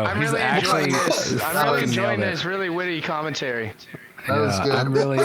I'm He's really actually enjoying this. I'm really fucking enjoying nailed it. this really witty commentary. That was good. I'm really.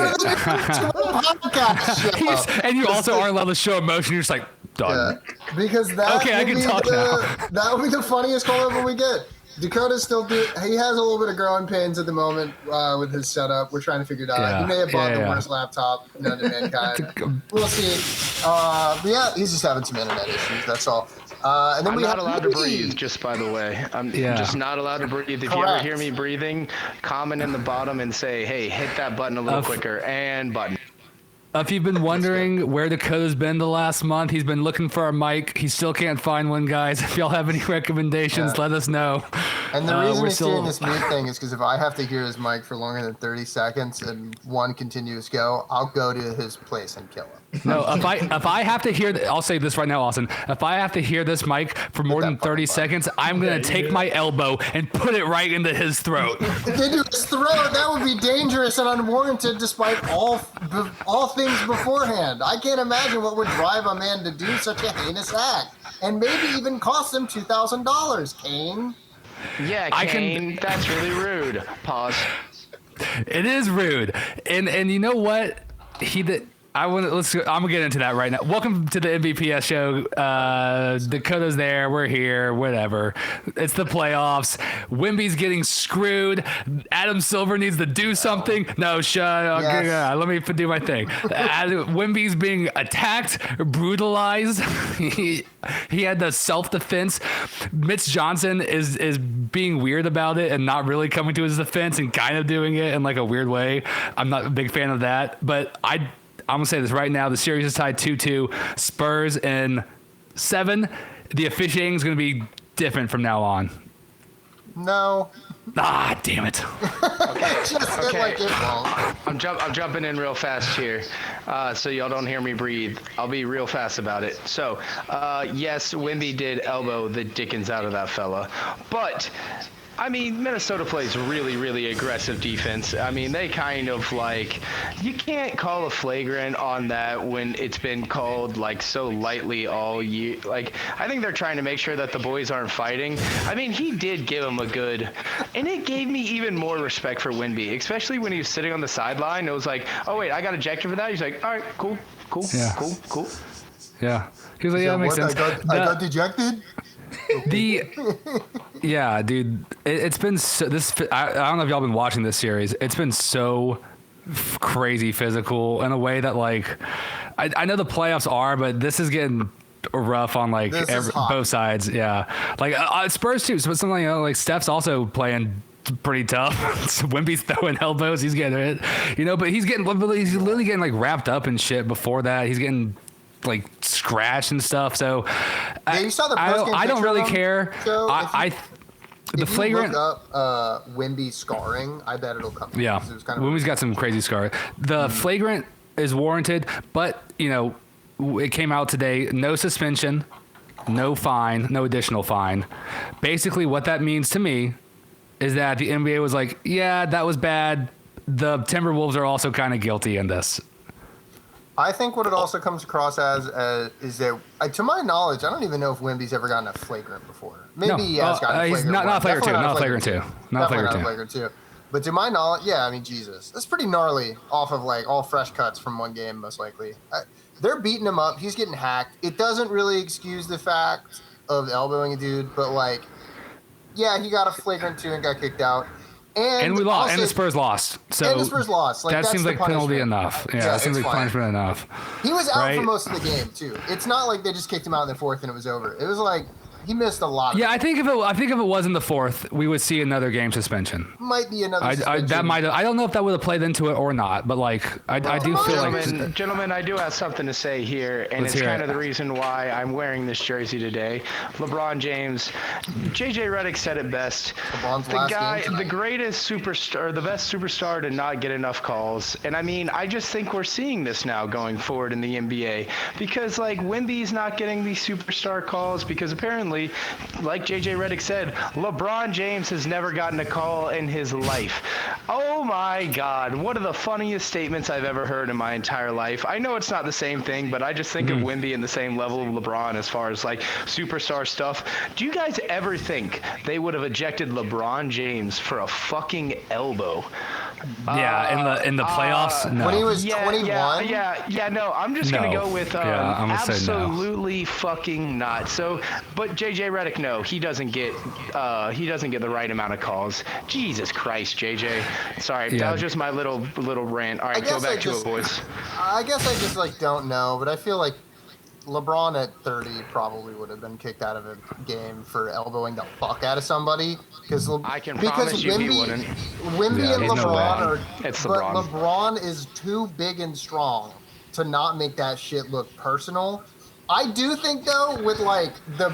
And you also aren't allowed to show emotion. You're just like, done. Yeah, because that Okay, I can talk now. That would be the funniest call ever we get. Dakota's still he has a little bit of growing pains at the moment with his setup. We're trying to figure it out. Yeah, He may have bought the yeah. worst laptop known to mankind. We'll see. But yeah, he's just having some internet issues. That's all. And then I'm we not have allowed to breathe, just by the way. I'm just not allowed to breathe. If you ever hear me breathing, comment in the bottom and say, hey, hit that button a little quicker, and button. If you've been wondering where Dakota's been the last month, he's been looking for a mic. He still can't find one, guys. If y'all have any recommendations, let us know. And the reason he's doing this mute thing is because if I have to hear his mic for longer than 30 seconds and one continuous go, I'll go to his place and kill him. No, if I have to hear, I'll say this right now, Austin. If I have to hear this mic for more than 30 seconds, I'm gonna take my elbow and put it right into his throat. Into his throat? That would be dangerous and unwarranted, despite all things beforehand. I can't imagine what would drive a man to do such a heinous act, and maybe even cost him $2,000. Kane. Yeah, Kane. That's really rude. Pause. It is rude, and you know what? I'm gonna get into that right now. Welcome to the NBPS show. Dakota's there. We're here. Whatever. It's the playoffs. Wemby's getting screwed. Adam Silver needs to do something. No, shut up. Yes. Let me do my thing. Wemby's being attacked, brutalized. He had the self-defense. Mitch Johnson is being weird about it and not really coming to his defense and kind of doing it in like a weird way. I'm not a big fan of that, but I'm going to say this right now. The series is tied 2-2. Spurs in 7. The officiating is going to be different from now on. No. Ah, damn it. Okay. I'm jumping in real fast here, so y'all don't hear me breathe. I'll be real fast about it. So, yes, Wemby did elbow the dickens out of that fella, but I mean, Minnesota plays really, really aggressive defense. I mean, they kind of like, you can't call a flagrant on that when it's been called like so lightly all year. Like, I think they're trying to make sure that the boys aren't fighting. I mean, he did give him a good, and it gave me even more respect for Wemby, especially when he was sitting on the sideline. It was like, oh wait, I got ejected for that. He's like, all right, cool. Yeah. Cool. Yeah. He was like, yeah, that makes sense. I got dejected? Yeah, dude, it's been I don't know if y'all been watching this series. It's been so crazy physical in a way that like I know the playoffs are, but this is getting rough on like both sides. Yeah, like Spurs too. So something like Steph's also playing pretty tough. Wemby's throwing elbows. He's getting hit, but he's literally getting like wrapped up and shit. Before that, he's getting like scratched and stuff. So you saw the I don't really care. So the flagrant. Look up Wemby scarring, I bet it'll come. Yeah, Wemby's got some crazy scar. The flagrant is warranted, but it came out today. No suspension, no fine, no additional fine. Basically, what that means to me is that the NBA was like, yeah, that was bad. The Timberwolves are also kind of guilty in this. I think what it also comes across as is that, to my knowledge, I don't even know if Wemby's ever gotten a flagrant before. Maybe he has gotten a flagrant. He's not flagrant two. Not flagrant two. But to my knowledge, yeah, I mean, Jesus, that's pretty gnarly. Off of like all fresh cuts from one game, most likely. They're beating him up. He's getting hacked. It doesn't really excuse the fact of elbowing a dude, but like, yeah, he got a flagrant two and got kicked out. And we lost, and the Spurs lost. So the Spurs lost. Like, that seems like penalty enough. Yeah, that seems like punishment enough. He was out for most of the game too. It's not like they just kicked him out in the fourth and it was over. It was like he missed a lot. Yeah, I think if it was in the fourth, we would see another game suspension. Might be another. suspension. I don't know if that would have played into it or not, but like I do feel like. Gentlemen, I do have something to say here, and it's kind of the reason why I'm wearing this jersey today. LeBron James, JJ Redick said it best. The greatest superstar, the best superstar to not get enough calls, and I mean, I just think we're seeing this now going forward in the NBA because like Wemby's not getting these superstar calls because apparently, like JJ Redick said, LeBron James has never gotten a call in his life. Oh my God, one of the funniest statements I've ever heard in my entire life. I know it's not the same thing, but I just think of Wemby in the same level of LeBron as far as like superstar stuff. Do you guys ever think they would have ejected LeBron James for a fucking elbow? Yeah, in the playoffs, no. When he was 21? No, I'm just going to go with I'm gonna say no. absolutely fucking not. So, but JJ Redick, no, he doesn't get the right amount of calls. Jesus Christ, JJ. Sorry, that was just my little rant. All right, go back to it, boys. I guess I just like don't know, but I feel like LeBron at 30 probably would have been kicked out of a game for elbowing the fuck out of somebody. I can promise you he wouldn't. Wemby and LeBron LeBron. LeBron is too big and strong to not make that shit look personal. I do think though, with like the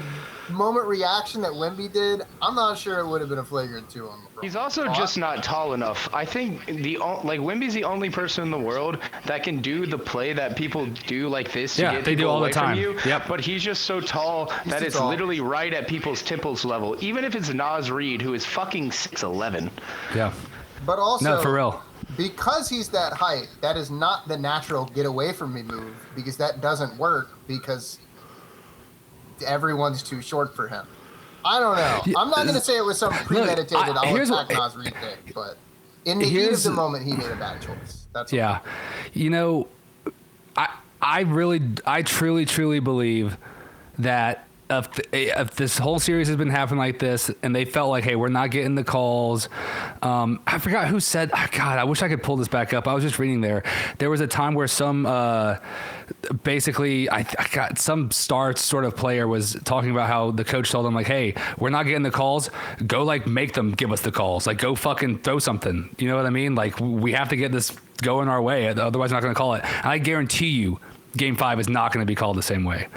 moment reaction that Wemby did, I'm not sure it would have been a flagrant 2 on LeBron. He's also just not tall enough. I think Wemby's the only person in the world that can do the play that people do like this to get they do people all away the time. from you. Yep. But he's just so tall that it's literally right at people's temples level. Even if it's Nas Reed, who is fucking 6'11". Yeah. But also, no, for real. Because he's that height, that is not the natural get away from me move, because that doesn't work because everyone's too short for him. I don't know. I'm not going to say it was some premeditated I'll attack Nas Reed thing, but in the heat of the moment, he made a bad choice. That's yeah. You know, I truly believe that if this whole series has been happening like this and they felt like, hey, we're not getting the calls. I forgot who said, God, I wish I could pull this back up. I was just reading there was a time where some basically I got some star sort of player was talking about how the coach told them like, hey, we're not getting the calls, go like make them give us the calls, like go fucking throw something, you know what I mean? Like we have to get this going our way, otherwise we're not going to call it. And I guarantee you game 5 is not going to be called the same way.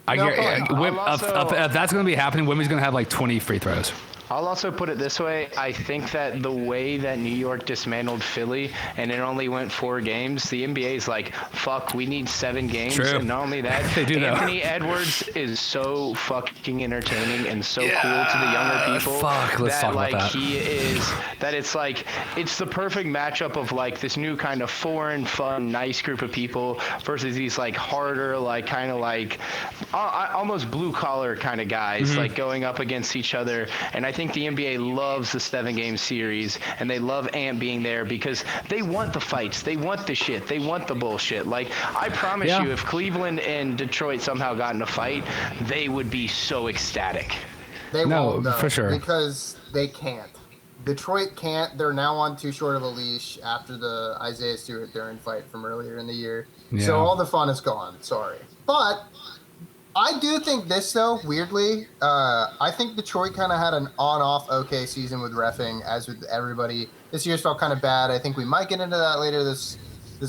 If that's going to be happening, Wemby's going to have like 20 free throws. I'll also put it this way. I think that the way that New York dismantled Philly and it only went 4 games, the NBA's like, fuck, we need 7 games. True. And not only that, they do Anthony Edwards is so fucking entertaining and so cool to the younger people. Let's talk about that. He is, that it's like, it's the perfect matchup of like this new kind of foreign, fun, nice group of people versus these like harder, like kind of like almost blue collar kind of guys, like going up against each other. And I think the NBA loves the 7-game series, and they love Ant being there because they want the fights, they want the shit, they want the bullshit. Like, I promise you, if Cleveland and Detroit somehow got in a fight, they would be so ecstatic. They won't, though, for sure, because they can't. Detroit can't. They're now on too short of a leash after the Isaiah Stewart-Duren fight from earlier in the year. Yeah. So all the fun is gone. Sorry. But I do think this, though, weirdly, I think Detroit kind of had an on-off okay season with reffing, as with everybody. This year's felt kind of bad. I think we might get into that later this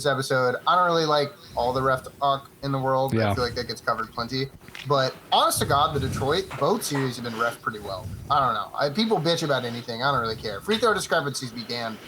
episode. I don't really like all the ref talk in the world. Yeah. I feel like that gets covered plenty. But honest to God, the Detroit, both series have been reffed pretty well. I don't know. People bitch about anything. I don't really care. Free throw discrepancies be damned.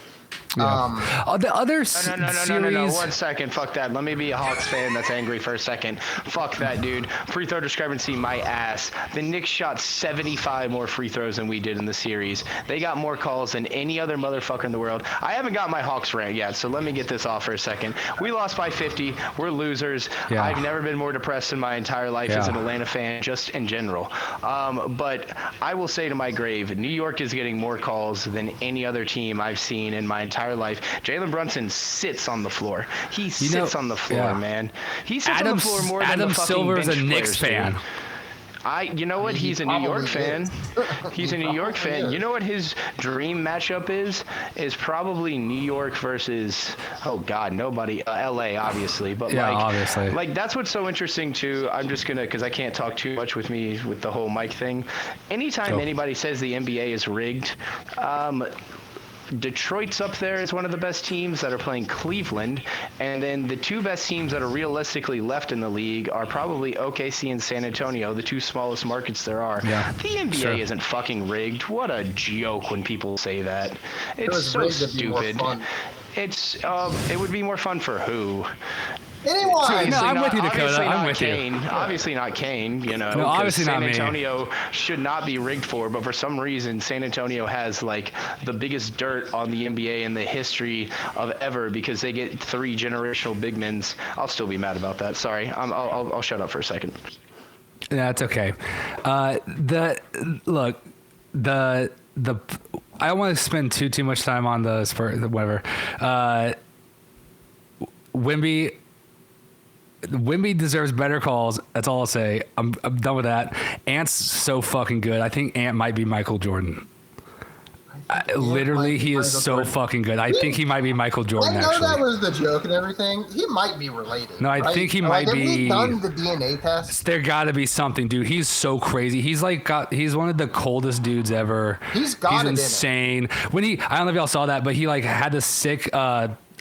Yeah. The other series... No. 1 second. Fuck that. Let me be a Hawks fan that's angry for a second. Fuck that, dude. Free throw discrepancy, my ass. The Knicks shot 75 more free throws than we did in the series. They got more calls than any other motherfucker in the world. I haven't got my Hawks rant yet, so let me get this off for a second. We lost by 50. We're losers. Yeah. I've never been more depressed in my entire life as an Atlanta fan, just in general. But I will say to my grave, New York is getting more calls than any other team I've seen in my entire life. Jalen Brunson sits on the floor. He sits on the floor, man. He sits on the floor more than the fucking Silver's bench a Knicks fan. You know what? He's a New York fan. He's a New York fan. You know what his dream matchup is? Is probably New York versus, oh God, nobody. LA, obviously. But obviously. Like, that's what's so interesting too. I'm just gonna, because I can't talk too much with me with the whole mic thing. Anytime anybody says the NBA is rigged, Detroit's up there as one of the best teams that are playing Cleveland, and then the 2 best teams that are realistically left in the league are probably OKC and San Antonio, the 2 smallest markets there are. Yeah, the NBA isn't fucking rigged. What a joke when people say that. It's so stupid. It would be more fun for who? Anyone? No, I'm with you, Dakota. Obviously I'm not with Kane. you. Obviously not Kane. You know, No, obviously San not me. Antonio should not be rigged for, but for some reason, San Antonio has like the biggest dirt on the NBA in the history of ever because they get 3 generational big men. I'll still be mad about that. Sorry, I'll shut up for a second. Yeah, it's okay. I don't want to spend too much time on the Spurs, whatever. Wemby deserves better calls. That's all I'll say. I'm done with that. Ant's so fucking good. I think Ant might be Michael Jordan. Literally, he is so fucking good. I think he might be Michael Jordan. I know actually, that was the joke and everything. He might be related. No, I right? think he like, might be. Have we done the DNA test? There got to be something, dude. He's so crazy. He's one of the coldest dudes ever. He's insane. When I don't know if y'all saw that, but he like had this sick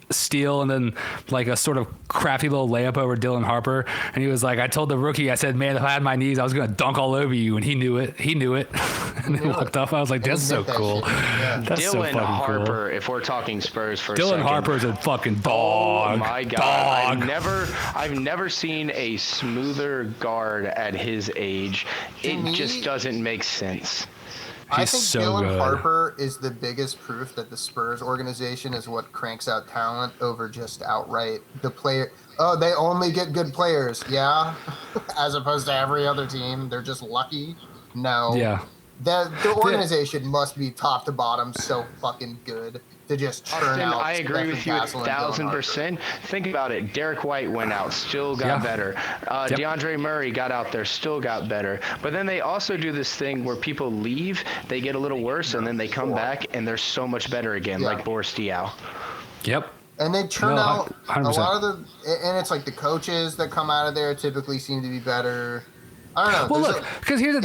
steal and then like a sort of crafty little layup over Dylan Harper, and he was like, I told the rookie, I said, man, if I had my knees, I was gonna dunk all over you, and he knew it. And then he looked up. I was like, that's so cool. Yeah. That's Dylan so fucking Harper, cool. if we're talking Spurs for a Dylan second. Harper's a fucking dog. Oh my god! Dog. I've never seen a smoother guard at his age. It just doesn't make sense. I think so Dylan good. Harper is the biggest proof that the Spurs organization is what cranks out talent over just outright the player. Oh, they only get good players, yeah, as opposed to every other team. They're just lucky. No. Yeah. The organization must be top to bottom so fucking good to just turn out. I agree with you 1,000%. Think about it. Derek White went out, still got better. DeAndre Murray got out there, still got better. But then they also do this thing where people leave, they get a little worse, and then they come back and they're so much better again, like Boris Diaw. Yep. And they turn out 100%. a lot of and it's like the coaches that come out of there typically seem to be better. I don't know. Well, look, because here's the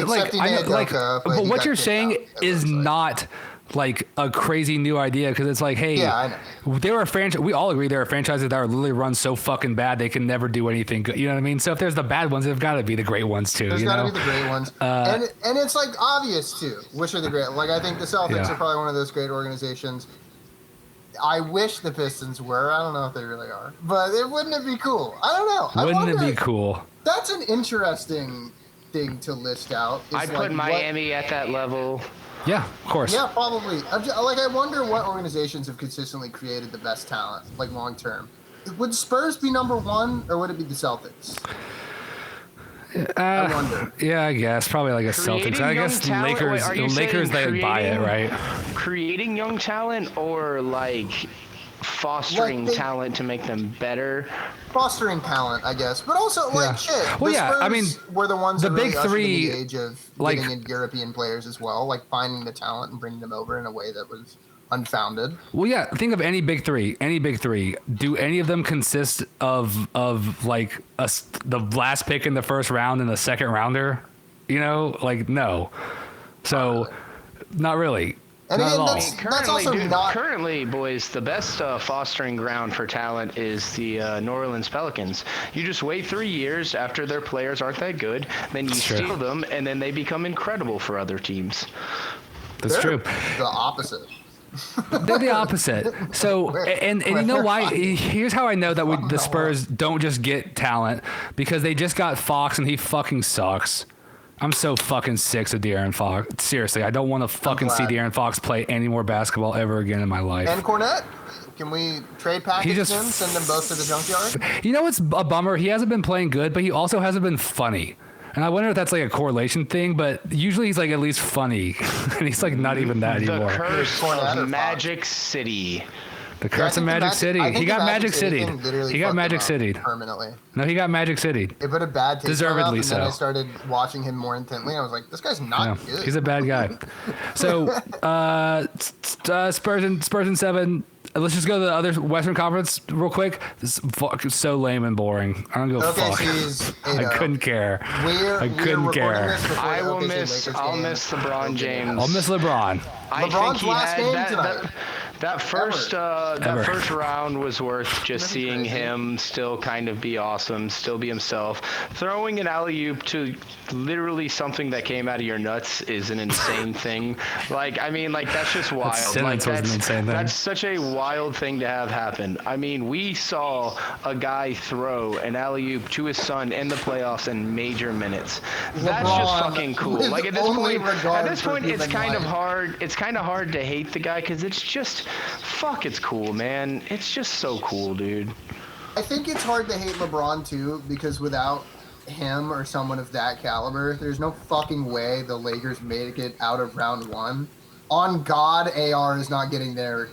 but what you're saying is not like a crazy new idea, because it's like, hey, I know. they were a franchise. We all agree there are franchises that are literally run so fucking bad they can never do anything good. You know what I mean? So if there's the bad ones, there've got to be the great ones too. There's got to be the great ones, and it's like obvious too. Which are the great? Like I think the Celtics are probably one of those great organizations. I wish the Pistons were. I don't know if they really are, but wouldn't it be cool? I don't know. Wouldn't it be cool? That's an interesting thing to list out. I'd put Miami at that level. Yeah, of course. Yeah, probably. I wonder what organizations have consistently created the best talent, like long term. Would Spurs be number one, or would it be the Celtics? I wonder. Yeah, I guess probably like a Celtics. I guess talent, Lakers they buy it, right? Creating young talent, or like fostering talent to make them better. Fostering talent, I guess, but also shit. Well, the Spurs I mean, were the ones the that big really three, ushered in the age of like, getting in European players as well, like finding the talent and bringing them over in a way that was unfounded. Well, yeah. Think of any big three. Any big three. Do any of them consist of like the last pick in the first round and the second rounder? You know, like no. So, not really. And not again, that's also not. Currently, boys, the best fostering ground for talent is the New Orleans Pelicans. You just wait 3 years after their players aren't that good, then you steal them, and then they become incredible for other teams. That's true. The opposite. They're the opposite. So, and you know why? Here's how I know that the Spurs don't just get talent, because they just got Fox and he fucking sucks. I'm so fucking sick of De'Aaron Fox. Seriously, I don't want to fucking see De'Aaron Fox play any more basketball ever again in my life. And Cornette? Can we trade package him, send them both to the junkyard? You know what's a bummer? He hasn't been playing good, but he also hasn't been funny. And I wonder if that's like a correlation thing, but usually he's like at least funny. And he's like not even that anymore. The curse of Magic City. The curse of Magic City. He got Magic City. He got Magic City permanently. No, he got Magic City. It put a bad taste Deservedly in my mouth, and so. then I started watching him more intently. And I was like, this guy's not good. He's a bad guy. So Spurs in 7. Let's just go to the other Western Conference real quick. This is so lame and boring. I don't give a fuck. I couldn't care. I couldn't care. I'll miss LeBron James. I'll miss LeBron. LeBron's last game tonight. That first round was worth just seeing him still kind of be awesome, still be himself. Throwing an alley-oop to literally something that came out of your nuts is an insane thing. Like, I mean, like, that's just wild. That's such a wild thing to have happen. I mean, we saw a guy throw an alley-oop to his son in the playoffs in major minutes. That's just fucking cool. Like, at this point, it's kind of hard. It's kind of hard to hate the guy because it's just, fuck, it's cool, man. It's just so cool, dude. I think it's hard to hate LeBron too because without him or someone of that caliber, there's no fucking way the Lakers make it out of round one. On God, AR is not getting them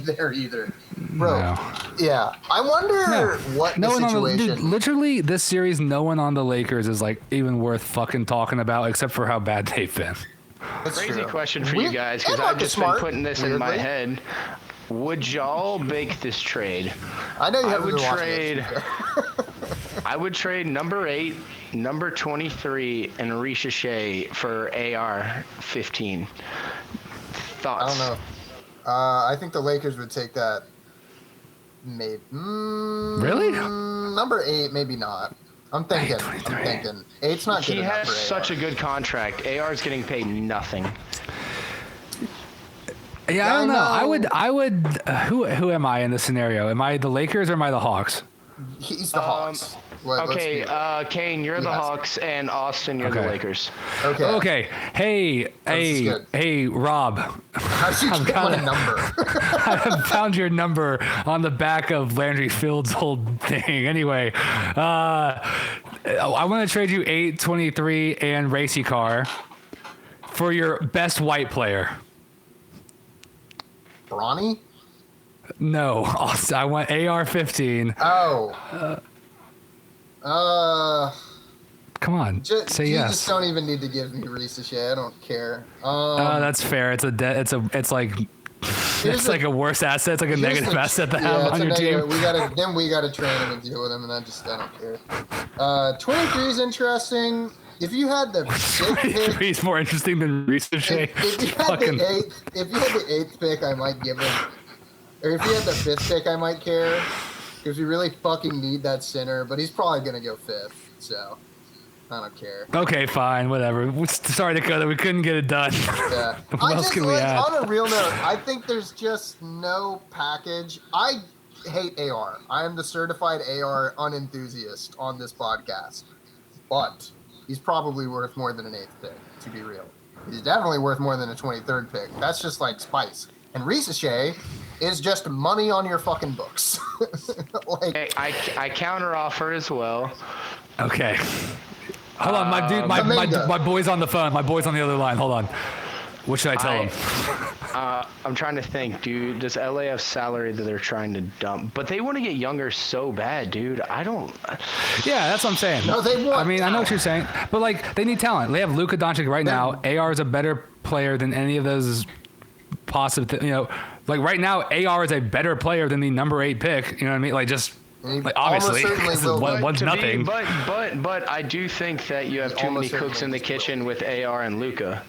there either, bro. No. Yeah, I wonder what the situation. Literally, this series, no one on the Lakers is like even worth fucking talking about, except for how bad they've been. That's crazy true. question for you guys because I've just been putting this in my head. Would y'all make this trade? I know you haven't been watching it. I would trade number 8, number 23, and Ricochet for AR 15. Thoughts? I don't know. I think the Lakers would take that. Maybe. Really? Number 8, maybe not. I'm thinking. 8's not good enough for AR. He has such a good contract. AR's getting paid nothing. Yeah, I don't know. I would. Who am I in this scenario? Am I the Lakers or am I the Hawks? He's the Hawks. Okay, Kane, you're the Hawks, and Austin, you're the Lakers. Okay. Hey, Rob. How'd you get my number? I have found your number on the back of Landry Field's old thing. Anyway, I want to trade you 8, 23, and Racy Car for your best white player. Bronny? No, I want AR-15. Oh. Come on, say yes. You just don't even need to give me Ricochet. I don't care. That's fair. It's like a worse asset. It's like a negative asset to have on your team. We gotta train him and deal with him, and I don't care. 23 is interesting. If you had the 23 is more interesting than Ricochet. If you had the 8th pick, I might give him. Or if you had the 5th pick, I might care. Because we really fucking need that center, but he's probably going to go 5th, so I don't care. Okay, fine, whatever. Sorry, Dakota, we couldn't get it done. Yeah. What else can we add? On a real note, I think there's just no package. I hate AR. I am the certified AR unenthusiast on this podcast. But he's probably worth more than an 8th pick, to be real. He's definitely worth more than a 23rd pick. That's just like spice. And Ricochet is just money on your fucking books. Hey, I counter offer as well. Okay. Hold on, my dude, my boy's on the phone. My boy's on the other line. Hold on. What should I tell him? I'm trying to think, dude. Does LA have salary that they're trying to dump? But they want to get younger so bad, dude. I don't. Yeah, that's what I'm saying. No, they want. I mean, I know what you're saying, but like, they need talent. They have Luka Doncic right now. AR is a better player than any of those possible. Like right now, AR is a better player than the number 8 pick. You know what I mean? Like just. Like obviously, one's nothing. But I do think that you have too many cooks in the kitchen with AR and Luka.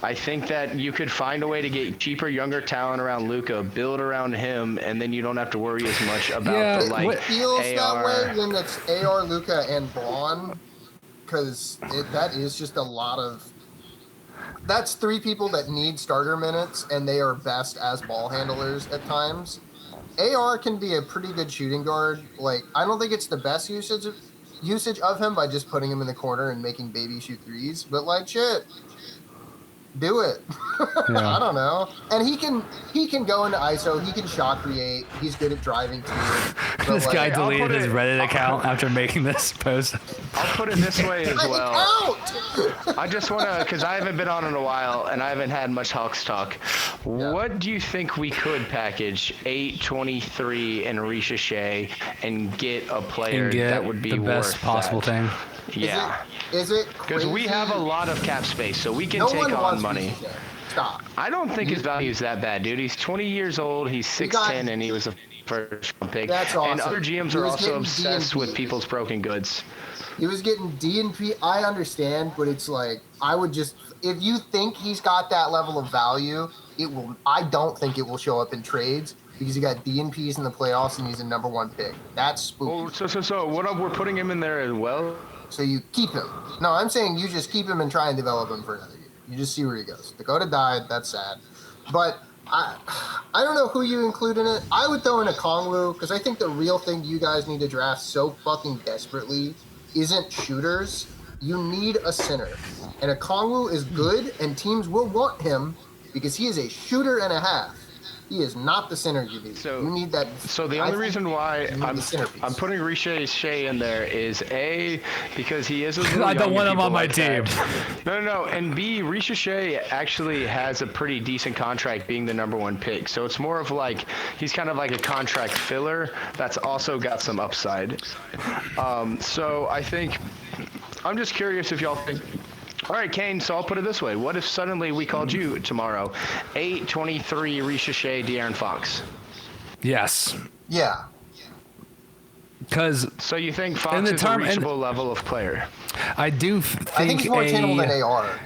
I think that you could find a way to get cheaper, younger talent around Luka, build around him, and then you don't have to worry as much about the like. It feels AR. that way when it's AR, Luka, and Braun, because that is just a lot of. That's 3 people that need starter minutes, and they are best as ball handlers at times. AR can be a pretty good shooting guard. Like, I don't think it's the best usage of him by just putting him in the corner and making baby shoot threes, but like shit. Do it. Yeah. I don't know. And he can go into ISO. He can shot create. He's good at driving too. This guy deleted his Reddit account after making this post. I'll put it this way as well. I just want to, because I haven't been on in a while and I haven't had much Hawks talk. Yeah. What do you think we could package 8, 23, and Ricochet and get a player that would be the best possible thing? Yeah. Is it because we have a lot of cap space, so we can take on money. Stop. I don't think his value is that bad, dude. He's 20 years old. He's 6'10", and he was a first-round pick. That's awesome. And other GMs are also obsessed with people's broken goods. He was getting D and P. I understand, but it's like I would just if you think he's got that level of value, it will. I don't think it will show up in trades because he got D and Ps in the playoffs and he's a number 1 pick. That's spooky. Oh, so what up? We're putting him in there as well. So you keep him. No, I'm saying you just keep him and try and develop him for another year. You just see where he goes. Dakota died. That's sad, but. I don't know who you include in it. I would throw in a Kongwu because I think the real thing you guys need to draft so fucking desperately isn't shooters. You need a center. And a Kongwu is good, and teams will want him because he is a shooter and a half. He is not the center you need. So, you need that. So the only reason why I'm putting Riche Shea in there is A, because he is a little I don't want him on my team. No. And B, Riche Shea actually has a pretty decent contract being the number 1 pick. So it's more of like, he's kind of like a contract filler that's also got some upside. So I think, I'm just curious if y'all think, all right, Kane, so I'll put it this way. What if suddenly we called you tomorrow? 8-23 Riche Shea, De'Aaron Fox. Yes. Yeah. Because so you think Fox is a reachable level of player? I do I think he's more attainable than AR.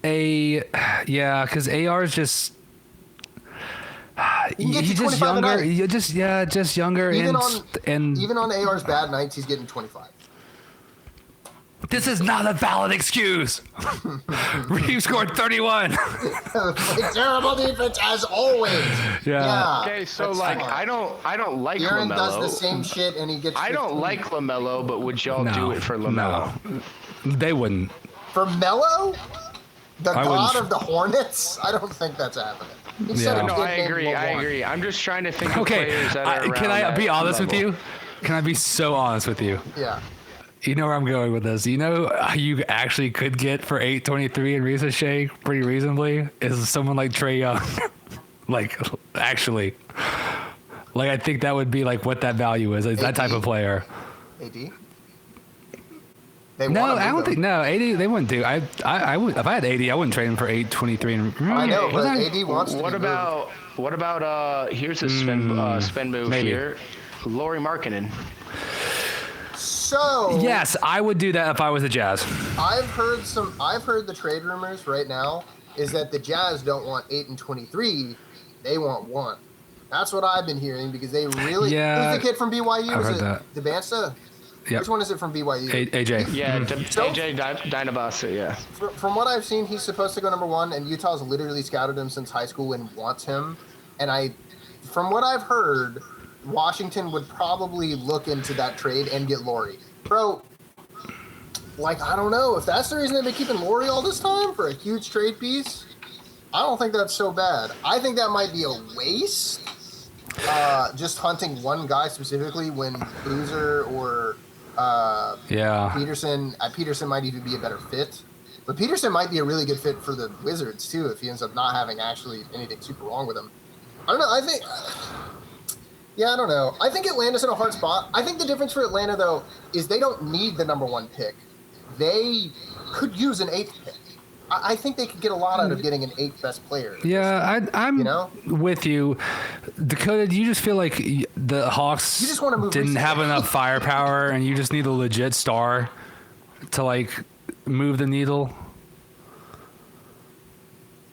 Yeah, because AR is just he's just younger. Just younger. Even on AR's bad nights, he's getting 25. This is not a valid excuse. Reeves scored 31. Terrible defense as always. Yeah. Okay, so like fine. I don't like Aaron LaMelo. does the same shit and he gets. I don't like LaMelo, but would y'all do it for LaMelo? No, they wouldn't. For Melo, the god of the Hornets, I don't think that's happening. I agree. I'm just trying to think of players that are around. Can I be honest with you? Can I be so honest with you? Yeah. You know where I'm going with this. You know who you actually could get for 8-23 and Riche Shea pretty reasonably is someone like Trae Young. Actually. I think that would be like what that value is. That type of player. AD? I don't think. No, AD they wouldn't do. I would if I had AD, I wouldn't trade him for 8-23. I know, but AD wants to. What about here's a spin move here, Lauri Markkanen. So yes, I would do that if I was the Jazz. I've heard the trade rumors right now is that the Jazz don't want 8-23, they want 1. That's what I've been hearing because they really. Yeah, who's the kid from BYU? I've heard is it Debansa? Yep. Which one is it from BYU? AJ. Yeah, AJ Dynabasa, yeah. From what I've seen, he's supposed to go number 1, and Utah's literally scouted him since high school and wants him. And from what I've heard, Washington would probably look into that trade and get Lauri. Bro, I don't know. If that's the reason they've been keeping Lauri all this time for a huge trade piece, I don't think that's so bad. I think that might be a waste. Just hunting one guy specifically when Boozer or Peterson might even be a better fit. But Peterson might be a really good fit for the Wizards, too, if he ends up not having actually anything super wrong with him. I don't know. I don't know. I think Atlanta's in a hard spot. I think the difference for Atlanta, though, is they don't need the number 1 pick. They could use an 8th pick. I think they could get a lot out of getting an 8th best player. Yeah, I'm with you. Dakota, do you just feel like the Hawks didn't have enough firepower and you just need a legit star to, move the needle?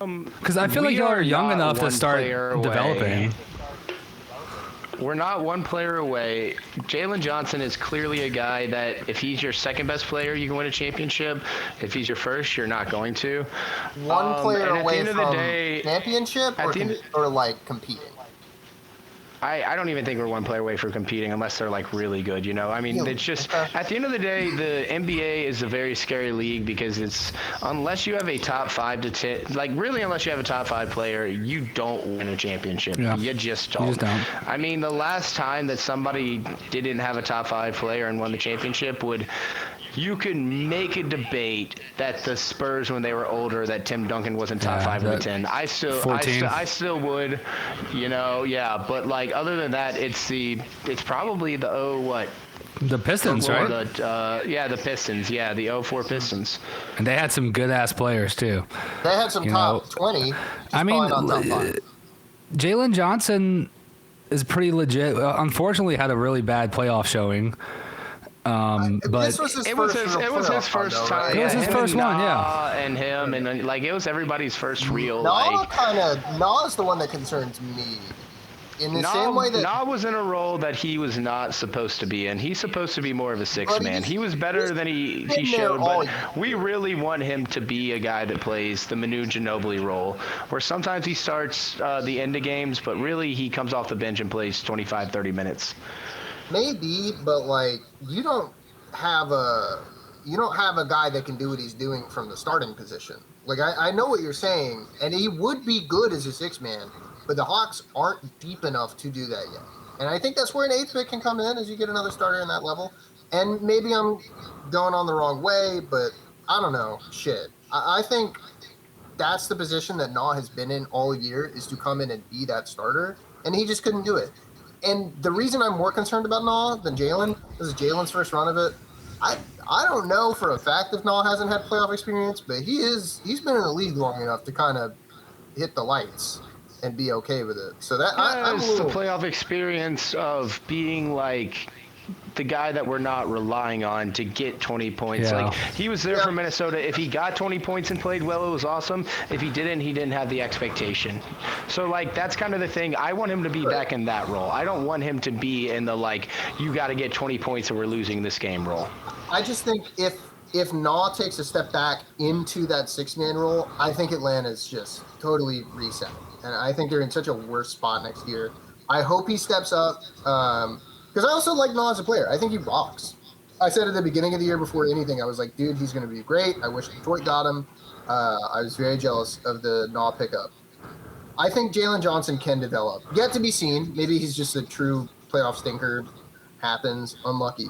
Because I feel like y'all are young enough to start developing. We're not one player away. Jalen Johnson is clearly a guy that if he's your second best player, you can win a championship. If he's your first, you're not going to. One player away from championship or competing? I don't even think we're one player away from competing unless they're really good, I mean, it's just at the end of the day, the NBA is a very scary league because it's unless you have a top 5 to 10, really unless you have a top 5 player, you don't win a championship. Yeah. You just don't. I mean, the last time that somebody didn't have a top 5 player and won the championship you can make a debate that the Spurs, when they were older, that Tim Duncan wasn't top 5 of the 10. I still would, but other than that, it's probably the Pistons, right? The Pistons. Yeah, the 04 Pistons. And they had some good ass players too. They had some top 20. I mean, Jalen Johnson is pretty legit. Unfortunately, had a really bad playoff showing. But this was it was his first time. It was his first one, yeah. And him, and like it was everybody's first real. Naw's the one that concerns me. In the same way that Naw was in a role that he was not supposed to be in. He's supposed to be more of a sixth man. He was better than he showed, but we really want him to be a guy that plays the Manu Ginobili role, where sometimes he starts the end of games, but really he comes off the bench and plays 25, 30 minutes. Maybe, but like you don't have a guy that can do what he's doing from the starting position. Like I know what you're saying, and he would be good as a sixth man. But the Hawks aren't deep enough to do that yet. And I think that's where an eighth pick can come in as you get another starter in that level. And maybe I'm going on the wrong way, but I don't know. Shit. I think that's the position that Naw has been in all year, is to come in and be that starter. And he just couldn't do it. And the reason I'm more concerned about Naw than Jalen, this is Jalen's first run of it. I don't know for a fact if Naw hasn't had playoff experience, but he's been in the league long enough to kind of hit the lights and be okay with it. So that the playoff experience of being like the guy that we're not relying on to get 20 points. Yeah. Like he was there for Minnesota. If he got 20 points and played well, it was awesome. If he didn't have the expectation. So like that's kind of the thing. I want him to be back in that role. I don't want him to be in the like you got to get 20 points or we're losing this game role. I just think if Naw takes a step back into that six-man role, I think Atlanta's just totally reset. And I think they're in such a worse spot next year. I hope he steps up because I also like Naw as a player. I think he rocks. I said at the beginning of the year before anything, I was like, dude, he's going to be great. I wish Detroit got him. I was very jealous of the Naw pickup. I think Jalen Johnson can develop. Yet to be seen. Maybe he's just a true playoff stinker. Happens. Unlucky.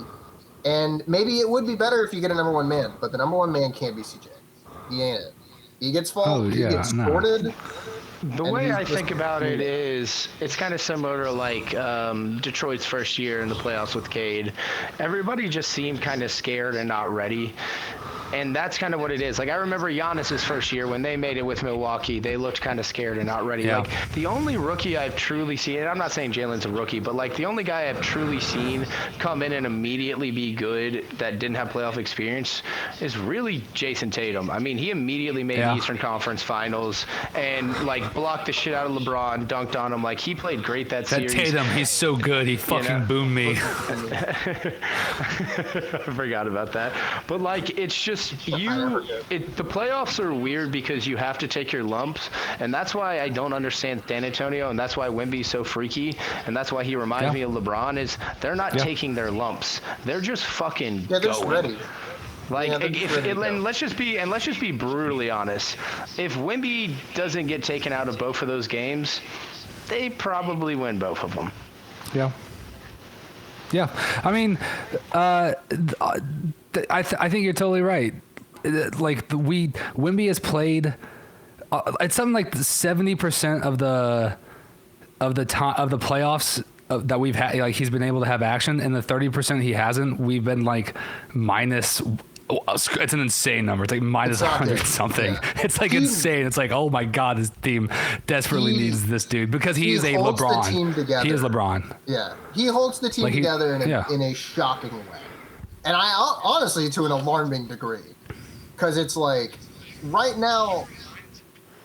And maybe it would be better if you get a number one man, but the number one man can't be CJ. He ain't it. He gets fault. He gets sorted. The way I think about it is it's kind of similar to like Detroit's first year in the playoffs with Cade. Everybody just seemed kind of scared and not ready. And that's kind of what it is. Like I remember Giannis's first year when they made it with Milwaukee, they looked kind of scared and not ready. Yeah. Like the only rookie I've truly seen, and I'm not saying Jalen's a rookie, but like the only guy I've truly seen come in and immediately be good that didn't have playoff experience is really Jason Tatum. I mean, he immediately made the Eastern Conference Finals and like blocked the shit out of LeBron, dunked on him. Like he played great that series. Tatum, he's so good. He fucking boomed me. I forgot about that. But like it's just the playoffs are weird because you have to take your lumps, and that's why I don't understand San Antonio, and that's why Wemby's so freaky, and that's why he reminds me of LeBron. Is they're not taking their lumps, they're just fucking they're just ready. Like and let's just be brutally honest. If Wemby doesn't get taken out of both of those games, they probably win both of them. Yeah, I mean, I think you're totally right. Like Wemby has played. It's something like 70% of the playoffs that we've had. Like he's been able to have action, and the 30% he hasn't, we've been like minus. It's an insane number. It's like minus 100 something. Yeah. It's like insane. It's like, oh my God, this team desperately needs this dude because he is a LeBron. The team together. He is LeBron. Yeah, he holds the team together in a shocking way, and I honestly to an alarming degree, because it's like right now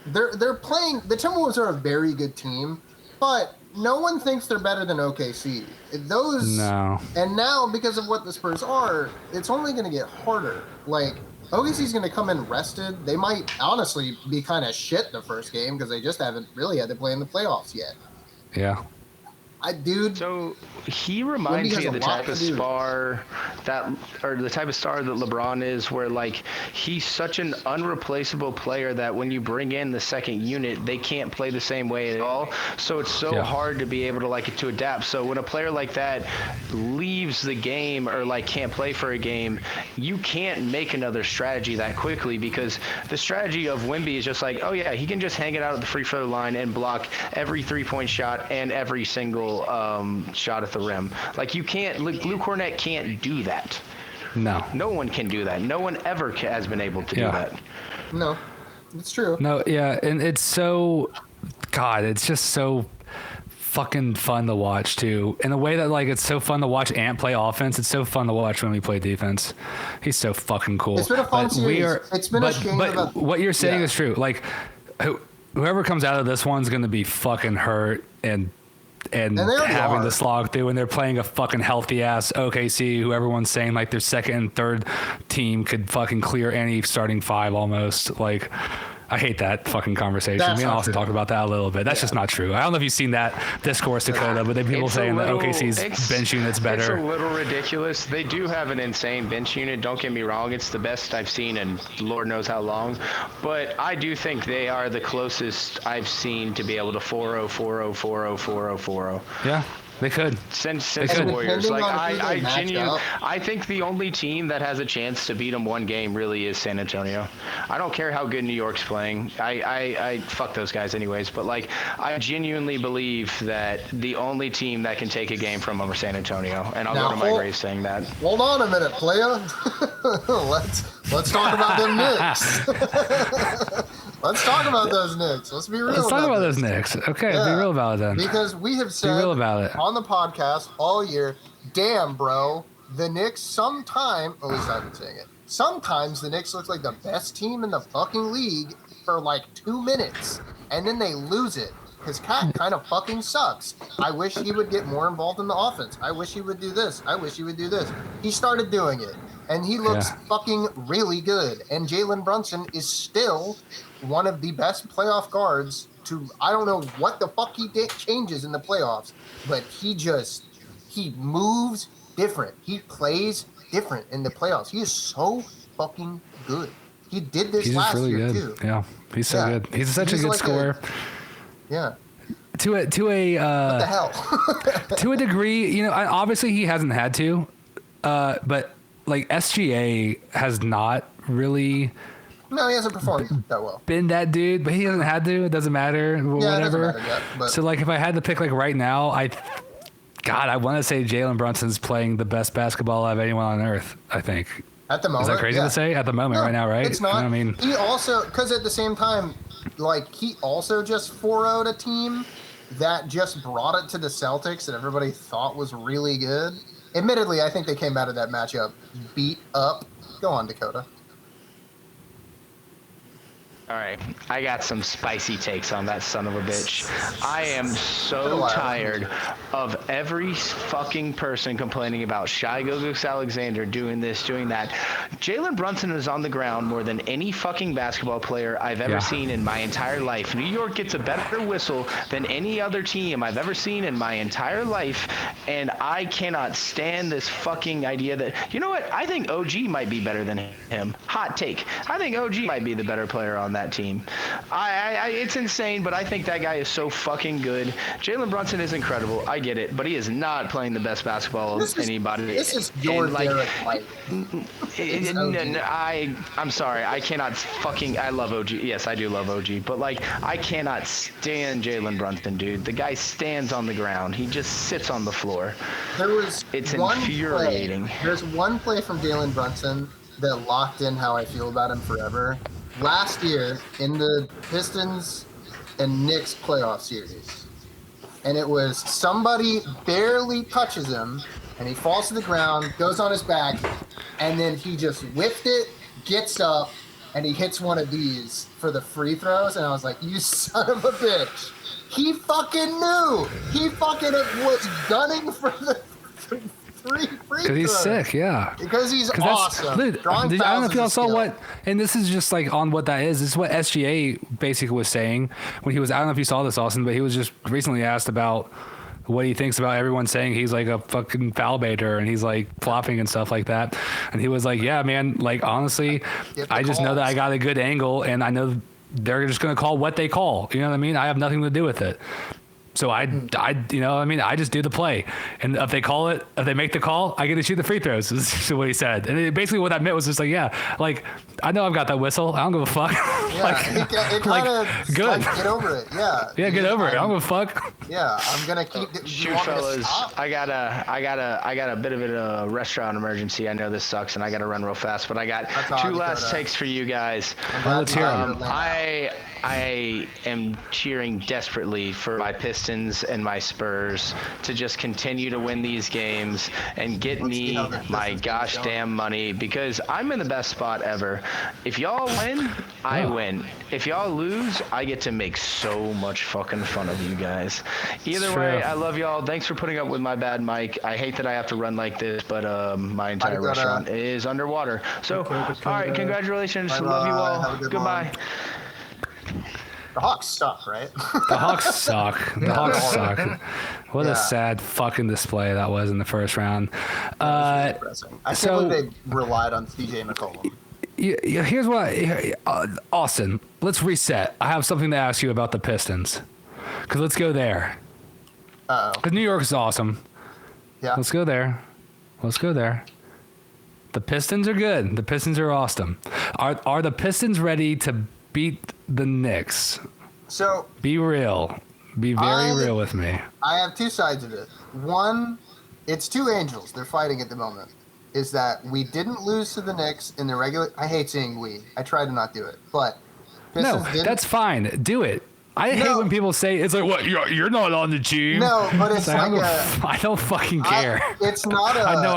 they're playing. The Timberwolves are a very good team, but no one thinks they're better than OKC. No. And now, because of what the Spurs are, it's only going to get harder. Like, OKC's going to come in rested. They might honestly be kind of shit the first game because they just haven't really had to play in the playoffs yet. Yeah. So he reminds me of the type of star that LeBron is, where like he's such an unreplaceable player that when you bring in the second unit, they can't play the same way at all. So it's so hard to be able to adapt. So when a player like that leaves the game or like can't play for a game, you can't make another strategy that quickly because the strategy of Wemby is just like, oh yeah, he can just hang it out at the free throw line and block every 3-point shot and every single shot at the rim. Like you can't. Luke Cornett can't do that. No one can do that. No one ever has been able to do that. No, it's true. No, yeah, and it's so, God, it's just so fucking fun to watch too. In a way that like it's so fun to watch Ant play offense, it's so fun to watch when we play defense. He's so fucking cool. It's been a fun series. It's been a shame but what you're saying is true. Like whoever comes out of this one's gonna be fucking hurt and having to slog through, and they're playing a fucking healthy ass OKC, who everyone's saying like their second and third team could fucking clear any starting five almost. Like, I hate that fucking conversation. Me and Austin talked about that a little bit. That's just not true. I don't know if you've seen that discourse, Dakota, but then people saying that OKC's bench unit's better. It's a little ridiculous. They do have an insane bench unit. Don't get me wrong. It's the best I've seen in Lord knows how long. But I do think they are the closest I've seen to be able to 4-0, 4-0, 4-0, 4-0, 4-0. Yeah. They could. Since the Warriors, like I think the only team that has a chance to beat them one game really is San Antonio. I don't care how good New York's playing. I fuck those guys anyways. But like, I genuinely believe that the only team that can take a game from them are San Antonio, and I'll go to my grave saying that. Hold on a minute, playa. let's talk about them Knicks. Let's talk about those Knicks. Let's be real. Let's talk about those Knicks. Okay, be real about it then. Because we have said real about it on the podcast all year, damn, bro, the Knicks sometimes, at least I've been saying it, sometimes the Knicks look like the best team in the fucking league for like 2 minutes, and then they lose it. Because Cat kind of fucking sucks. I wish he would get more involved in the offense. I wish he would do this. I wish he would do this. He started doing it, and he looks fucking really good. And Jalen Brunson is still one of the best playoff guards to, I don't know what the fuck he changes in the playoffs, but he moves different. He plays different in the playoffs. He is so fucking good. He did this last year too. Yeah, he's so good. He's such a good scorer. To a what the hell? To a degree, you know, obviously he hasn't had to, but like SGA has not really. No, he hasn't performed that well. Been that dude, but he hasn't had to. It doesn't matter. Whatever. It doesn't matter yet, so like, if I had to pick like right now, I want to say Jalen Brunson's playing the best basketball of anyone on earth. I think. At the moment, is that crazy to say? At the moment, right now, right? It's not. You know what I mean, he also, because at the same time, like he also just 4-0'd a team that just brought it to the Celtics that everybody thought was really good. Admittedly, I think they came out of that matchup beat up. Go on, Dakota. All right, I got some spicy takes on that son of a bitch. I am so tired of every fucking person complaining about Shai Gilgeous-Alexander doing this, doing that. Jalen Brunson is on the ground more than any fucking basketball player I've ever seen in my entire life. New York gets a better whistle than any other team I've ever seen in my entire life, and I cannot stand this fucking idea that, you know what, I think OG might be better than him. Hot take. I think OG might be the better player on that team. It's insane, but I think that guy is so fucking good. Jalen Brunson is incredible. I get it, but he is not playing the best basketball of anybody. This is your Derek White. I'm sorry. I cannot fucking. I love OG. Yes, I do love OG, but like, I cannot stand Jalen Brunson, dude. The guy stands on the ground. He just sits on the floor. It's infuriating. There's one play from Jalen Brunson that locked in how I feel about him forever. Last year in the Pistons and Knicks playoff series, and it was somebody barely touches him and he falls to the ground, goes on his back, and then he just whipped it, gets up, and he hits one of these for the free throws, and I was like, you son of a bitch. He fucking knew. He fucking was gunning for the free throws. Because he's sick, yeah. Because he's awesome. Dude, I don't know if y'all saw what, and this is just like on what that is. This is what SGA basically was saying when he was, I don't know if you saw this, Austin, but he was just recently asked about what he thinks about everyone saying he's like a fucking foul baiter and he's like flopping and stuff like that. And he was like, yeah, man, like honestly, I just know that I got a good angle and I know they're just going to call what they call. You know what I mean? I have nothing to do with it. So I just do the play, and if they call it, if they make the call, I get to shoot the free throws. Is what he said, and basically what that meant was just like, yeah, like I know I've got that whistle. I don't give a fuck. Yeah, it kind of good. Like, get over it. Yeah. Yeah, get over it. I don't give a fuck. Yeah, I'm gonna keep. Shoot, fellas, I got a bit of a restaurant emergency. I know this sucks, and I got to run real fast, but I got two last takes for you guys. Let's hear them. I am cheering desperately for my Pistons and my Spurs to just continue to win these games and get me my gosh damn money, because I'm in the best spot ever. If y'all win, I win. If y'all lose, I get to make so much fucking fun of you guys. Either way, I love y'all. Thanks for putting up with my bad mic. I hate that I have to run like this, but my entire restaurant is underwater. So, all right, congratulations. Love you all. Goodbye. The Hawks suck, right? The Hawks suck. The Hawks suck. What a sad fucking display that was in the first round. I can't believe they relied on CJ McCollum. Here's what, Austin, let's reset. I have something to ask you about the Pistons. Because let's go there. Because New York is awesome. Yeah. Let's go there. The Pistons are good. The Pistons are awesome. Are the Pistons ready to beat the Knicks? So be real. Be very real with me. I have two sides of it. One, it's two angels. They're fighting at the moment. Is that we didn't lose to the Knicks in the regular... I hate saying we. I try to not do it. But Pistons that's fine. Do it. I hate when people say, it's like, what, you're not on the team. No, but it's I don't fucking care. It's not a... I know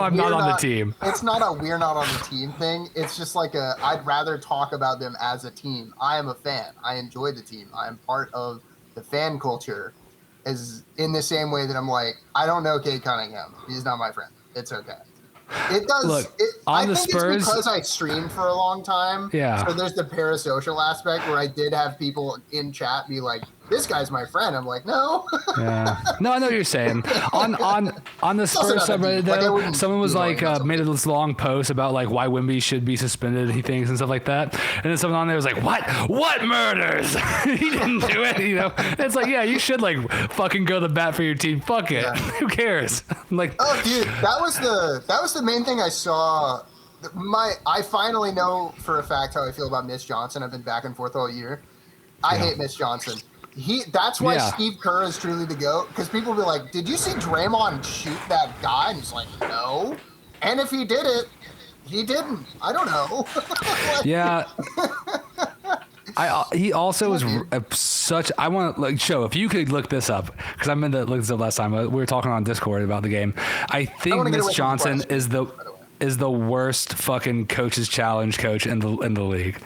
I'm not on the team. It's not a we're not on the team thing. It's just like I'd rather talk about them as a team. I am a fan. I enjoy the team. I am part of the fan culture, as in the same way that I'm like, I don't know Cade Cunningham. He's not my friend. It's okay. It does. Look, I think it's because I streamed for a long time. Yeah. So there's the parasocial aspect where I did have people in chat be like, "This guy's my friend." I'm like, "No." Yeah. No, I know what you're saying. On the Spurs subreddit though, someone was like made this long post about like why Wemby should be suspended, he thinks, and stuff like that. And then someone on there was like, "What murders? He didn't do it." You know, it's like, yeah, you should like fucking go to bat for your team. Fuck it. Yeah. Who cares? Like, oh, dude, that was the main thing I saw. I finally know for a fact how I feel about Mitch Johnson. I've been back and forth all year. I hate Mitch Johnson. That's why Steve Kerr is truly the GOAT, because people be like, "Did you see Draymond shoot that guy?" And he's like, "No." And if he did it, he didn't. I don't know. Yeah. He also was such. I want to like show if you could look this up, because I meant to look this up last time. We were talking on Discord about the game. I think Mitch Johnson is the worst fucking coach's challenge coach in the league.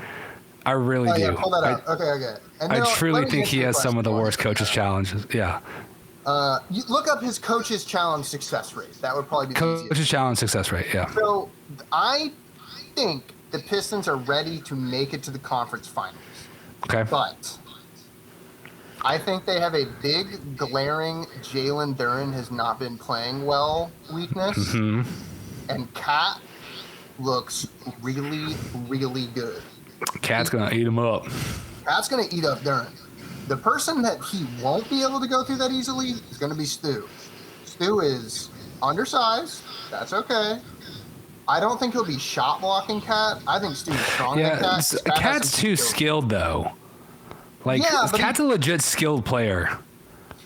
I really do. Yeah, pull that up. Okay. And I truly think he has some of the worst coaches' challenges. Yeah. You look up his coaches' challenge success rate. That would probably be the easiest. Coaches' challenge success rate. Yeah. So I think the Pistons are ready to make it to the conference finals. Okay. But I think they have a big, glaring Jalen Duren has not been playing well weakness. Mm-hmm. And Cat looks really, really good. Cat's going to eat him up. Cat's going to eat up Duren. The person that he won't be able to go through that easily is going to be Stu. Stu is undersized. That's okay. I don't think he'll be shot blocking Cat. I think Stu's stronger than Cat. Cat's too skilled though. Like Cat's a legit skilled player.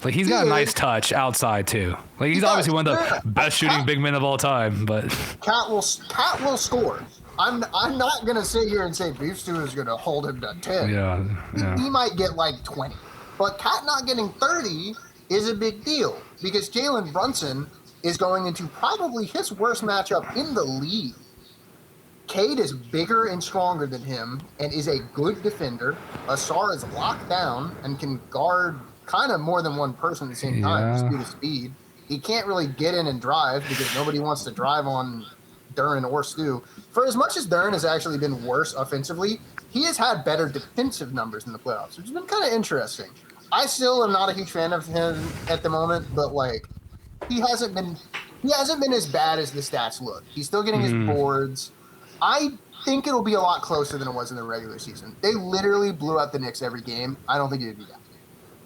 Like he's got a nice touch outside too. Like he's obviously one of the best shooting big men of all time. But Cat will score. I'm not gonna sit here and say Beef Stew is gonna hold him to 10. Yeah. He might get like 20, but Cat not getting 30 is a big deal because Jalen Brunson is going into probably his worst matchup in the league. Cade is bigger and stronger than him and is a good defender. Asar is locked down and can guard kind of more than one person at the same time, just due to speed. He can't really get in and drive because nobody wants to drive on Duren or Stu. For as much as Duren has actually been worse offensively, he has had better defensive numbers in the playoffs, which has been kind of interesting. I still am not a huge fan of him at the moment, but like he hasn't been as bad as the stats look. He's still getting his boards. I think it'll be a lot closer than it was in the regular season. They literally blew out the Knicks every game. I don't think it would be that.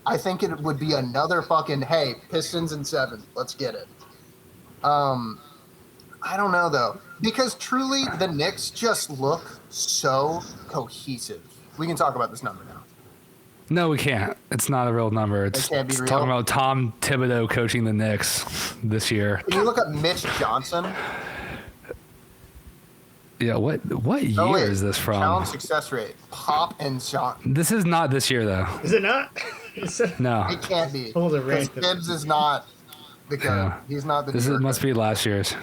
I think it would be another fucking, hey, Pistons in 7. Let's get it. I don't know, though. Because truly, the Knicks just look so cohesive. We can talk about this number now. No, we can't. It's not a real number. It's talking about Tom Thibodeau coaching the Knicks this year. Can you look up Mitch Johnson? Yeah, what year is this from? Challenge success rate. Pop and shot. This is not this year, though. Is it not? No. It can't be. Hold it right. Gibbs is not the code. Yeah. He's not the This must be last year's.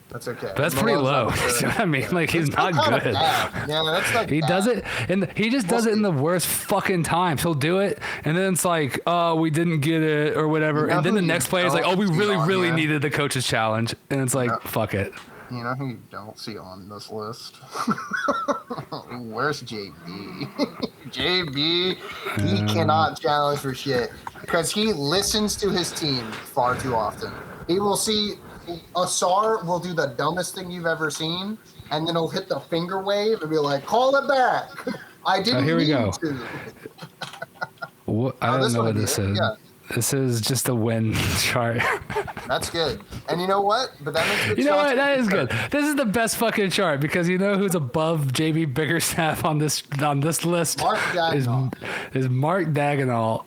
That's okay. But that's pretty low. You know what I mean? Like, he's not good. Yeah, that's like He bad. does it, and he just does it in the worst fucking times. He'll do it, and then it's like, oh, we didn't get it or whatever. And then the next play is like, oh, we really needed the coach's challenge, and it's like, fuck it. You know who you don't see on this list? Where's JB? JB, he cannot challenge for shit because he listens to his team far too often. He will see Asar will do the dumbest thing you've ever seen, and then he'll hit the finger wave and be like, call it back. I didn't here we mean go. to. I don't know what this is. Yeah. This is just a win chart. That's good. And you know what? But that makes You know what? That is good. This is the best fucking chart because you know who's above JB Bickerstaff on this list? Mark Dagnall. Is Mark Dagnall.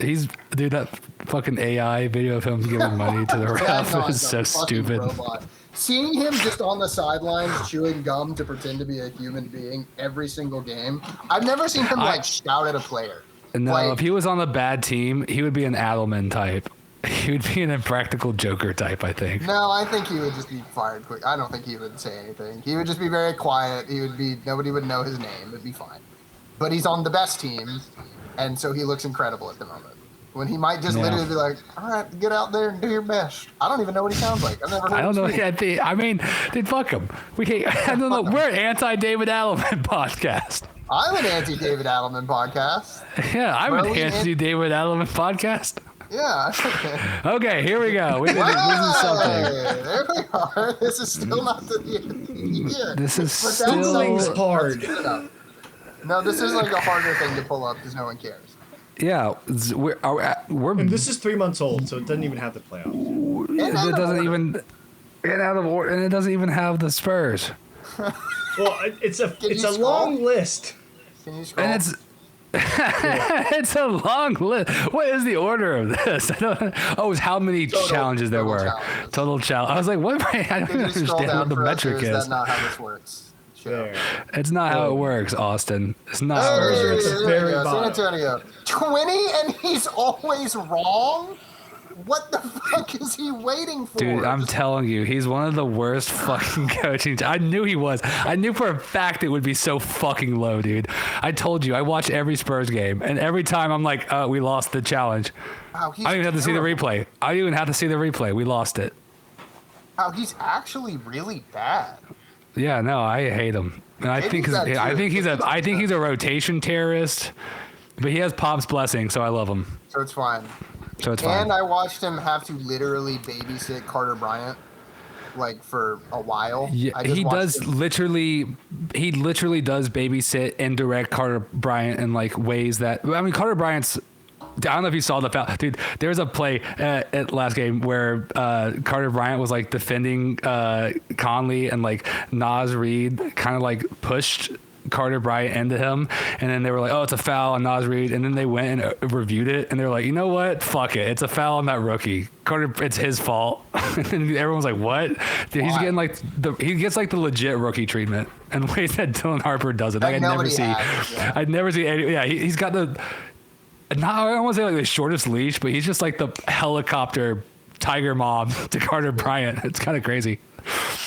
He's that fucking AI video of him giving money to the ref is so stupid. Robot. Seeing him just on the sidelines chewing gum to pretend to be a human being every single game. I've never seen him shout at a player. No, if he was on a bad team, he would be an Adelman type. He would be an impractical Joker type, I think. No, I think he would just be fired quick. I don't think he would say anything. He would just be very quiet. Nobody would know his name. It'd be fine. But he's on the best team, and so he looks incredible at the moment. When he might just literally be like, all right, get out there and do your best. I don't even know what he sounds like. I've never heard I don't know. speak. I mean, dude, fuck him. I don't know. We're an anti-David Adelman podcast. I'm an anti-David Adelman podcast. Yeah, I'm an anti-David Adelman podcast. Yeah. Okay, here we go. This is something. There we are. This is still not the year. This is But still Things hard. No, this is like a harder thing to pull up because no one cares. Yeah, we're And this is 3 months old, so it doesn't even have the playoffs. it doesn't even get out of order, and it doesn't even have the Spurs. Well, it's a long list. Can you scroll? And it's a long list. What is the order of this? It's how many challenges there were. Challenges. Total challenge. I was like, what? I don't Can you scroll understand down what the for us, metric or is. is that not how this works? Sure. There. It's not how it works, Austin. It's not. Hey, how it there works. you very go. San bottom. Antonio. 20 and he's always wrong? What the fuck is he waiting for? Dude, I'm telling you, he's one of the worst fucking coaching. I knew he was. I knew for a fact it would be so fucking low, dude. I told you, I watch every Spurs game, and every time I'm like, we lost the challenge. Wow, I don't even have to see the replay. I didn't even have to see the replay. We lost it. Wow, he's actually really bad. Yeah, no, I hate him. And I think he's a rotation terrorist, but he has Pop's blessing, so I love him. So it's fine. So it's fine. And I watched him have to literally babysit Carter Bryant, like for a while. Yeah, he does literally does babysit and direct Carter Bryant in like ways that, I mean, Carter Bryant's, I don't know if you saw the foul, dude. There was a play at last game where Carter Bryant was like defending Conley, and like Naz Reid kind of like pushed Carter Bryant into him, and then they were like, oh, it's a foul on Naz Reid, and then they went and reviewed it, and they were like, you know what, fuck it, it's a foul on that rookie. Carter, it's his fault. And then everyone's like, what? Dude, he's getting like he gets like the legit rookie treatment, and ways that Dylan Harper does it. Like I'd never see any. Yeah, he's got the. I don't want to say like the shortest leash, but he's just like the helicopter tiger mom to Carter Bryant. It's kind of crazy.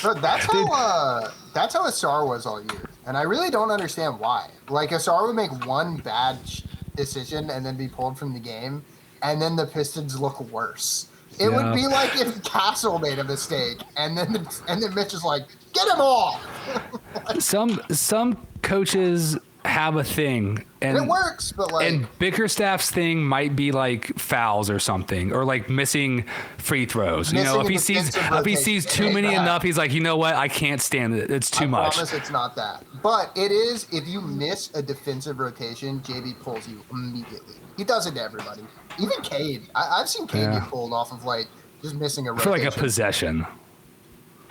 But that's how Asar was all year, and I really don't understand why. Like Asar would make one bad decision and then be pulled from the game, and then the Pistons look worse. It would be like if Castle made a mistake, and then Mitch is like, "Get him off." Some coaches have a thing, and it works, but like, and Bickerstaff's thing might be like fouls or something, or like missing free throws. You know, if he sees too many enough, he's like, you know what, I can't stand it. It's too much. I promise it's not that, but it is. If you miss a defensive rotation, JB pulls you immediately. He does it to everybody, even Cade. I've seen Cade get pulled off of like just missing a rotation. For like a possession.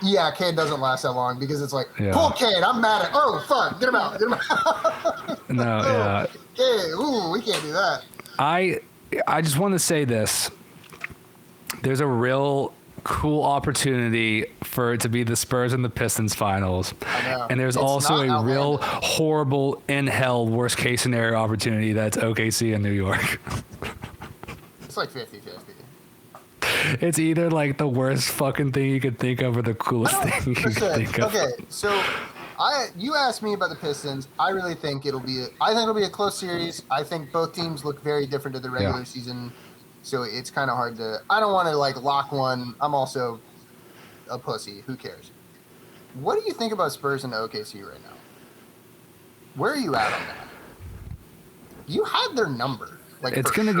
Yeah, Cade doesn't last that long because it's like, pull Cade, I'm mad at. Oh fuck, get him out. No, yeah. Cade, ooh, we can't do that. I just want to say this. There's a real cool opportunity for it to be the Spurs and the Pistons finals. I know. And there's It's also not a real outlandish. horrible in hell worst case scenario opportunity that's OKC in New York. It's like 50-50. It's either like the worst fucking thing you could think of or the coolest thing you could think of. Okay, so you asked me about the Pistons. I really think it'll be a close series. I think both teams look very different to the regular season, so it's kind of hard to. I don't want to like lock one. I'm also a pussy. Who cares? What do you think about Spurs and OKC right now? Where are you at on that? You had their number. Like It's gonna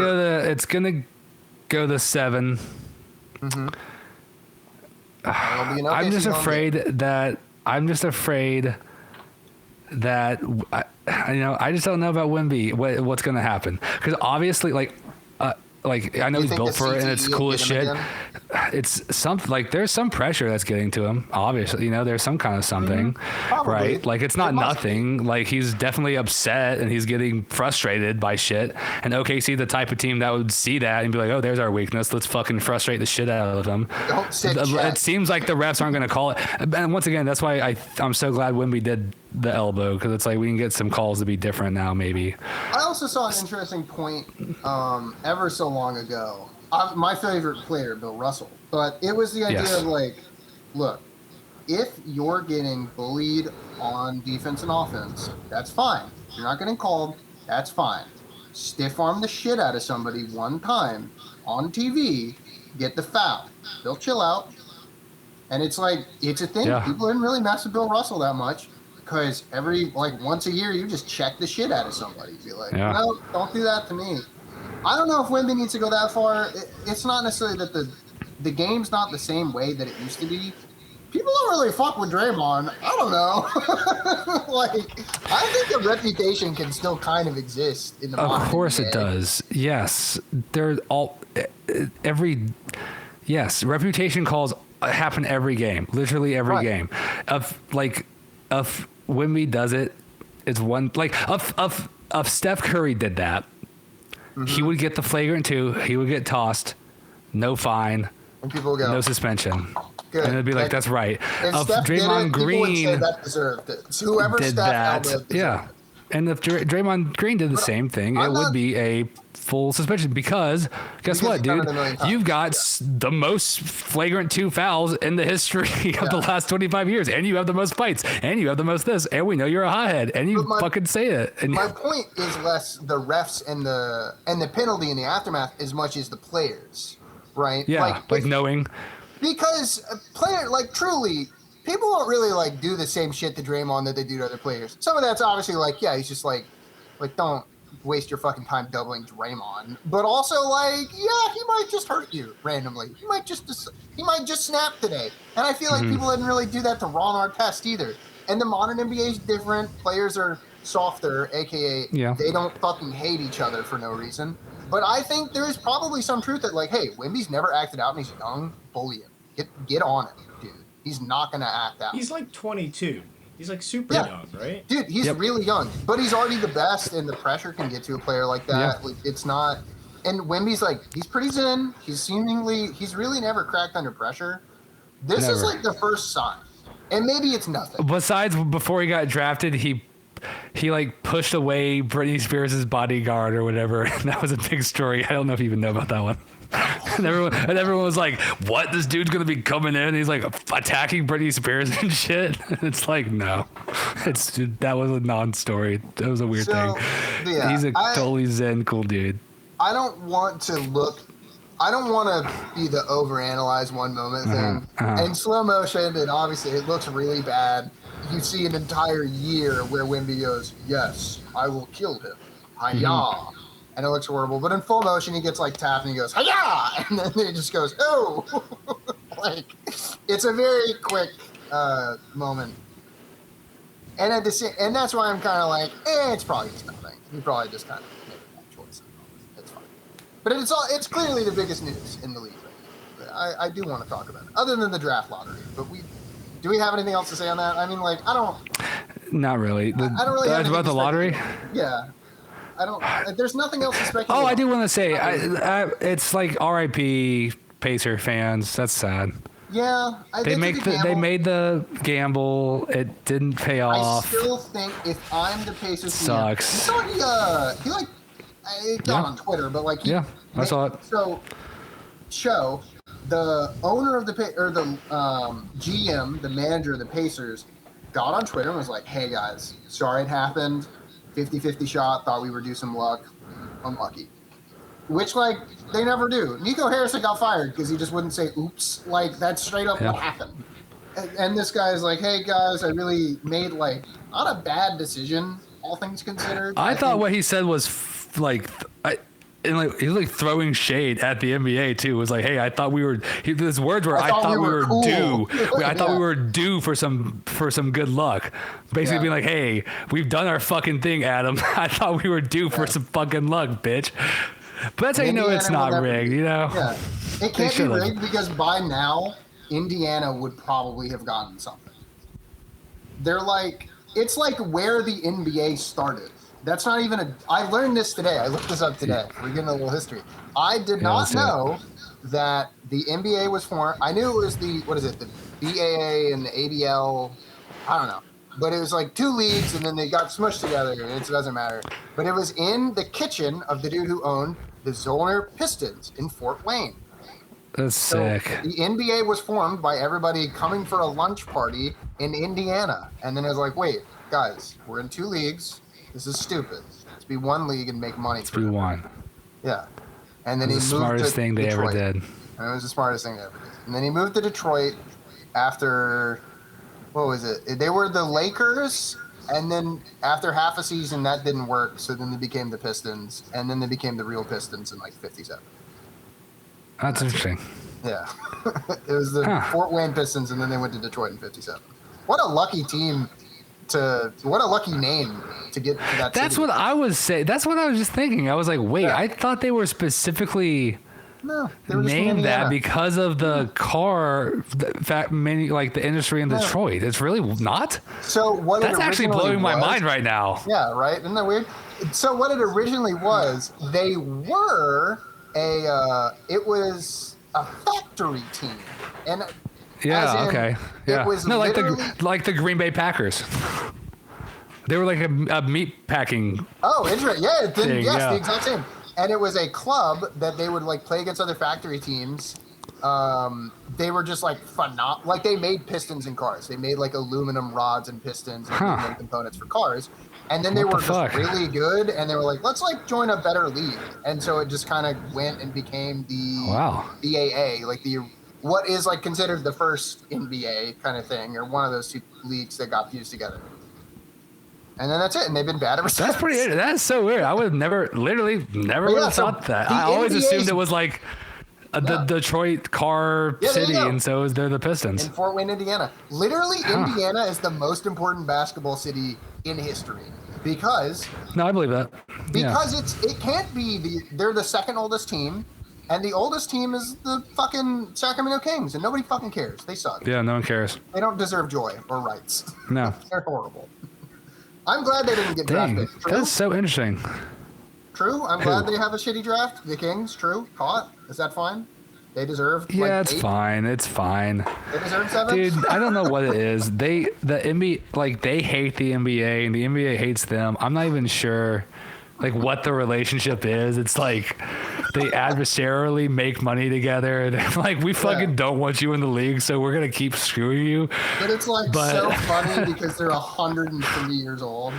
go to 7. Mm-hmm. I'm just afraid that I just don't know about Wemby. What's going to happen? Because obviously, I know he's built for it and it's cool as shit. It's something like there's some pressure that's getting to him. Obviously, there's some kind of something, right? Like it's not nothing. Like he's definitely upset and he's getting frustrated by shit. And OKC, the type of team that would see that and be like, "Oh, there's our weakness. Let's fucking frustrate the shit out of them." It seems like the refs aren't going to call it. And once again, that's why I'm so glad Wemby did the elbow, because it's like we can get some calls to be different now, maybe. I also saw an interesting point ever so long ago. My favorite player, Bill Russell, but it was the idea of like, look, if you're getting bullied on defense and offense, that's fine. If you're not getting called, that's fine. Stiff arm the shit out of somebody one time on TV, get the foul. They'll chill out. And it's like, it's a thing. Yeah. People didn't really mess with Bill Russell that much. Because once a year, you just check the shit out of somebody. Be like, no, don't do that to me. I don't know if Wemby needs to go that far. It's not necessarily that the game's not the same way that it used to be. People don't really fuck with Draymond. I don't know. I think the reputation can still kind of exist in the modern Of course NBA. it does. Yes. Reputation calls happen every game. Literally every game. If Wemby does it, it's one if Steph Curry did that, he would get the flagrant 2, he would get tossed, no fine, And people go, no suspension. good. And it'd be like, that's right. If If Steph did Draymond it, people would say Green that deserved it. So whoever did Steph that, elbowed deserved it. and if Draymond Green did the same thing, it would be a full suspension because guess what, he's done dude? it a million times. You've got the most flagrant 2 fouls in the history of the last 25 years, and you have the most fights, and you have the most this, and we know you're a hothead, and you fucking say it. And My point is less the refs and the penalty in the aftermath as much as the players, right? like knowing. Because truly, people don't really do the same shit to Draymond that they do to other players. Some of that's obviously he's just like don't waste your fucking time doubling Draymond. But also he might just hurt you randomly. He might just snap today. And I feel like people didn't really do that to Ron Artest either. And the modern NBA is different. Players are softer, aka they don't fucking hate each other for no reason. But I think there is probably some truth that hey, Wemby's never acted out and he's young. Bully him. Get on him, dude. He's not gonna act out. He's 22. He's super young, right? Dude, he's really young, but he's already the best, and the pressure can get to a player like that. It's not. And Wemby's he's pretty zen. He's really never cracked under pressure. This is the first sign, and maybe it's nothing. Besides, before he got drafted, he pushed away Britney Spears' bodyguard or whatever. And that was a big story. I don't know if you even know about that one. And everyone was like, "What? This dude's gonna be coming in? And he's attacking Britney Spears and shit." And it's no, that was a non-story. That was a weird thing. Yeah, he's a totally zen, cool dude. I don't want to be the overanalyze one moment thing. In slow motion, and obviously it looks really bad. You see an entire year where Wemby goes, "Yes, I will kill him." Hi-yah. And it looks horrible. But in full motion, he gets tapped and he goes, "Hi-yah!" And then he just goes, "Oh!" It's a very quick moment. And and that's why I'm kind of it's probably just nothing. He probably just kind of made a bad choice. It's fine. But it's clearly the biggest news in the league right now. I do want to talk about it, other than the draft lottery. But do we have anything else to say on that? I mean, I don't. Not really. I don't really. That's about the lottery. Yeah. I don't. There's nothing else to speculate. Oh, I do want to say, it's RIP Pacer fans. That's sad. Yeah, They made the gamble. It didn't pay off. I still think if I'm the Pacers, sucks. It's not on Twitter, but like I saw it. So, the owner of the GM, the manager of the Pacers, got on Twitter and was like, "Hey guys, sorry it happened. 50-50 shot. Thought we were due some luck. Unlucky." Which, like, they never do. Nico Harrison got fired because he just wouldn't say oops. Like, that's straight up what happened. And this guy's like, "Hey guys, I really made like not a bad decision, all things considered." I thought what he said was he was like throwing shade at the NBA too. It was like, "Hey, I thought we were." His words were, "I thought we were cool. Due. I thought we were due for some good luck." Basically, being like, "Hey, we've done our fucking thing, Adam. I thought we were due for some fucking luck, bitch." But that's how you know it's not rigged, you know? Yeah. It can't be rigged because by now, Indiana would probably have gotten something. They're like, it's like where the NBA started. That's not even I learned this today. I looked this up today. We're getting a little history. I did not know that the NBA was formed. I knew it was the BAA and the ABL. I don't know. But it was like two leagues, and then they got smushed together. It doesn't matter. But it was in the kitchen of the dude who owned the Zollner Pistons in Fort Wayne. That's sick. The NBA was formed by everybody coming for a lunch party in Indiana. And then it was like, wait, guys, we're in two leagues. This is stupid. Let's be one league and make money. Let's be one. Yeah. And then he moved to Detroit. The smartest thing they ever did. And it was the smartest thing they ever did. And then he moved to Detroit after... What was it? They were the Lakers, and then after half a season, that didn't work. So then they became the Pistons, and then they became the real Pistons in like '57. That's interesting. Yeah, it was the Fort Wayne Pistons, and then they went to Detroit in '57. What a lucky team what a lucky name to get to that. That's city. what I was saying. That's what I was just thinking. I was like, wait, I thought they were specifically. No, they were just named that because of the car, like the industry in Detroit. It's really not. So what? That's actually blowing my mind right now. Yeah, right. Isn't that weird? So what it originally was, they were it was a factory team, and it was like the Green Bay Packers. They were like a meat packing. Oh, interesting. Yeah, the exact same. And it was a club that they would like play against other factory teams. They were just like phenomenal. Like they made pistons in cars. They made like aluminum rods and pistons and aluminum components for cars. And then they were just really good. And they were like, let's like join a better league. And so it just kind of went and became the BAA, like what is like considered the first NBA kind of thing, or one of those two leagues that got fused together. And then that's it, and they've been bad ever since. That's pretty. That's so weird. I would have never would have thought that. I always assumed it was like the Detroit car city, and so they're the Pistons. In Fort Wayne, Indiana. Literally, Indiana is the most important basketball city in history because. No, I believe that. Because it can't be they're the second oldest team, and the oldest team is the fucking Sacramento Kings, and nobody fucking cares. They suck. Yeah, no one cares. They don't deserve joy or rights. No, they're horrible. I'm glad they didn't get drafted. True? That's so interesting. True. I'm glad they have a shitty draft. The Kings. True. Caught. Is that fine? They deserve. Yeah, it's 8? Fine. It's fine. They deserve 7. Dude, I don't know what it is. The NBA, like they hate the NBA, and the NBA hates them. I'm not even sure, like what the relationship is. It's like they adversarially make money together, and like we fucking don't want you in the league, so we're gonna keep screwing you. But it's like so funny because they're 103 years old,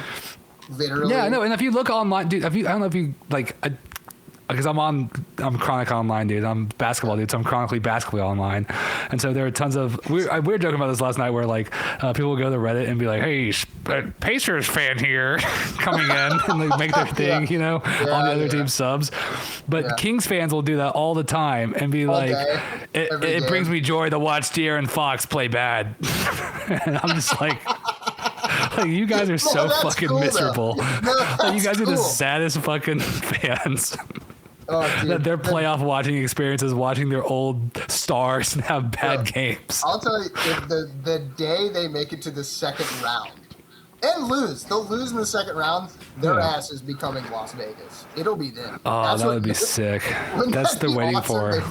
literally. Yeah, I know. And if you look online, dude, I don't know if you like. Because I'm chronic online, dude. I'm basketball, dude. So I'm chronically basketball online, and so there are tons of. We were joking about this last night, where like people will go to Reddit and be like, "Hey, Pacers fan here, coming in," and like make their thing, you know, on the other team's subs. But Kings fans will do that all the time and be like, "It brings me joy to watch De'Aaron Fox play bad," and I'm just like. Like, you guys are so fucking miserable. Like, you guys are the saddest fucking fans. That their playoff watching experience is watching their old stars and have bad games. I'll tell you, if the day they make it to the second round, And lose. They'll lose in the second round. Their ass is becoming Las Vegas. It'll be them. Oh, that would be sick. That's the waiting for.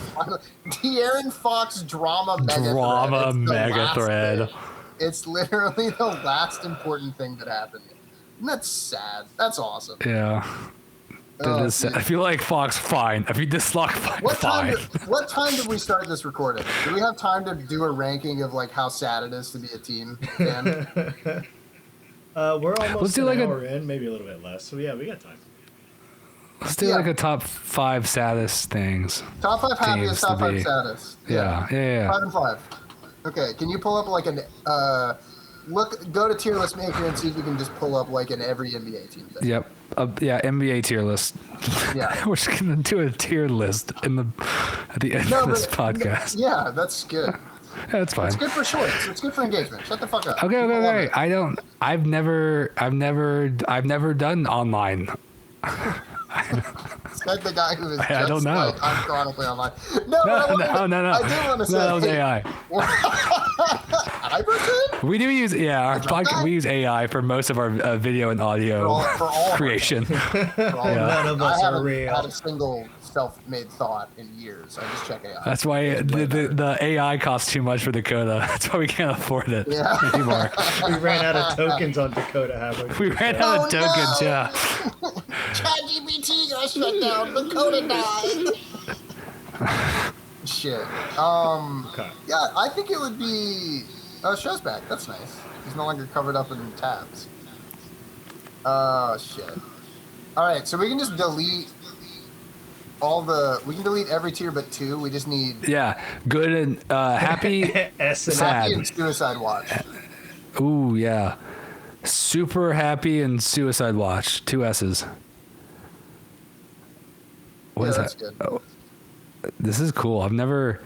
De'Aaron Fox drama mega thread. It's literally the last important thing that happened. And that's sad. That's awesome. Yeah. That is sad. I feel like Fox, fine. If you dislike Fox, fine. What time did we start this recording? Do we have time to do a ranking of like how sad it is to be a team fan? We're almost an hour in, maybe a little bit less. So yeah, we got time. Let's do like a top 5 saddest things. Top 5 happiest, top 5 saddest. Yeah. 5 and 5. Okay, can you pull up like an go to tier list maker and see if you can just pull up like an every NBA team thing. Yep. NBA tier list. Yeah. We're just gonna do a tier list at the end of this podcast. Yeah, that's good. Yeah, that's fine. It's good for shorts. It's good for engagement. Shut the fuck up. Okay. I've never done online. It's like the guy who is I don't know. like unchronically online. No. I do want to say. No, that was AI. Iverson? We do use our podcast. We use AI for most of our video and audio for all creation. None of us are real. I haven't had a single self-made thought in years. I just check AI. That's why the AI costs too much for Dakota. That's why we can't afford it anymore. We ran out of tokens on Dakota, haven't we? We ran out of tokens, yeah. ChatGPT got shut down. Dakota died. Shit. Okay. Yeah, I think it would be. Oh, Show's back. That's nice. He's no longer covered up in tabs. Oh shit. All right, so we can just delete we can delete every tier but 2. We just need good and happy, sad, happy and suicide watch. Ooh, yeah. Super happy and suicide watch. 2 S's. What is that's that? Good. Oh, this is cool. I've never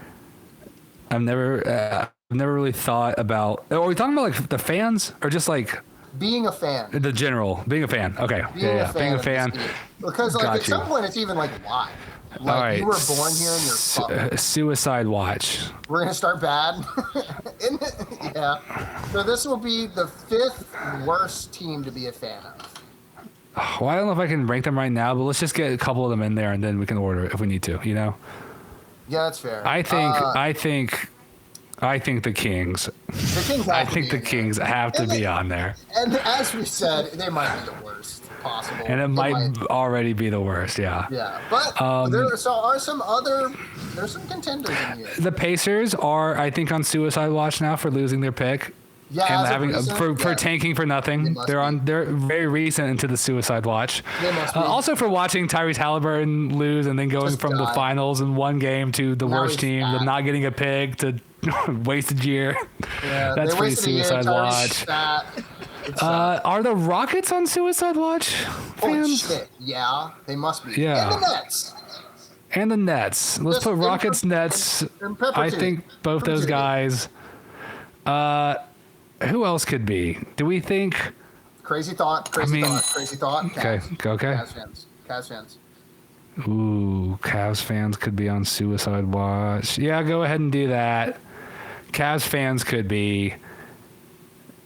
really thought about. Are we talking about like the fans or just like being a fan? The general being a fan. Okay, being a fan. Because like at some point it's even like why. Like, all right. You were born here and you're fucked. Suicide watch. We're gonna start bad. Yeah. So this will be the 5th worst team to be a fan of. Well, I don't know if I can rank them right now, but let's just get a couple of them in there and then we can order it if we need to. You know. Yeah, that's fair. I think the Kings. The Kings. I think the Kings have to be on there. And as we said, they might be the worst possible. And it might already be the worst. Yeah. Yeah, but there's some contenders in here. The Pacers are, I think, on suicide watch now for losing their pick. Yeah, and for tanking for nothing. They're very recent into the suicide watch. Also for watching Tyrese Halliburton lose and then going from the finals in one game to the worst team, to not getting a pick, to wasted year. Yeah, that's pretty suicide watch. Are the Rockets on suicide watch? Holy shit! Yeah, they must be. Yeah. And the Nets. Let's put Rockets, Nets. I think both those guys. Who else could be? Do we think? Crazy thought. Crazy thought. Okay. Cavs fans. Ooh, Cavs fans could be on suicide watch. Yeah, go ahead and do that. Cavs fans could be.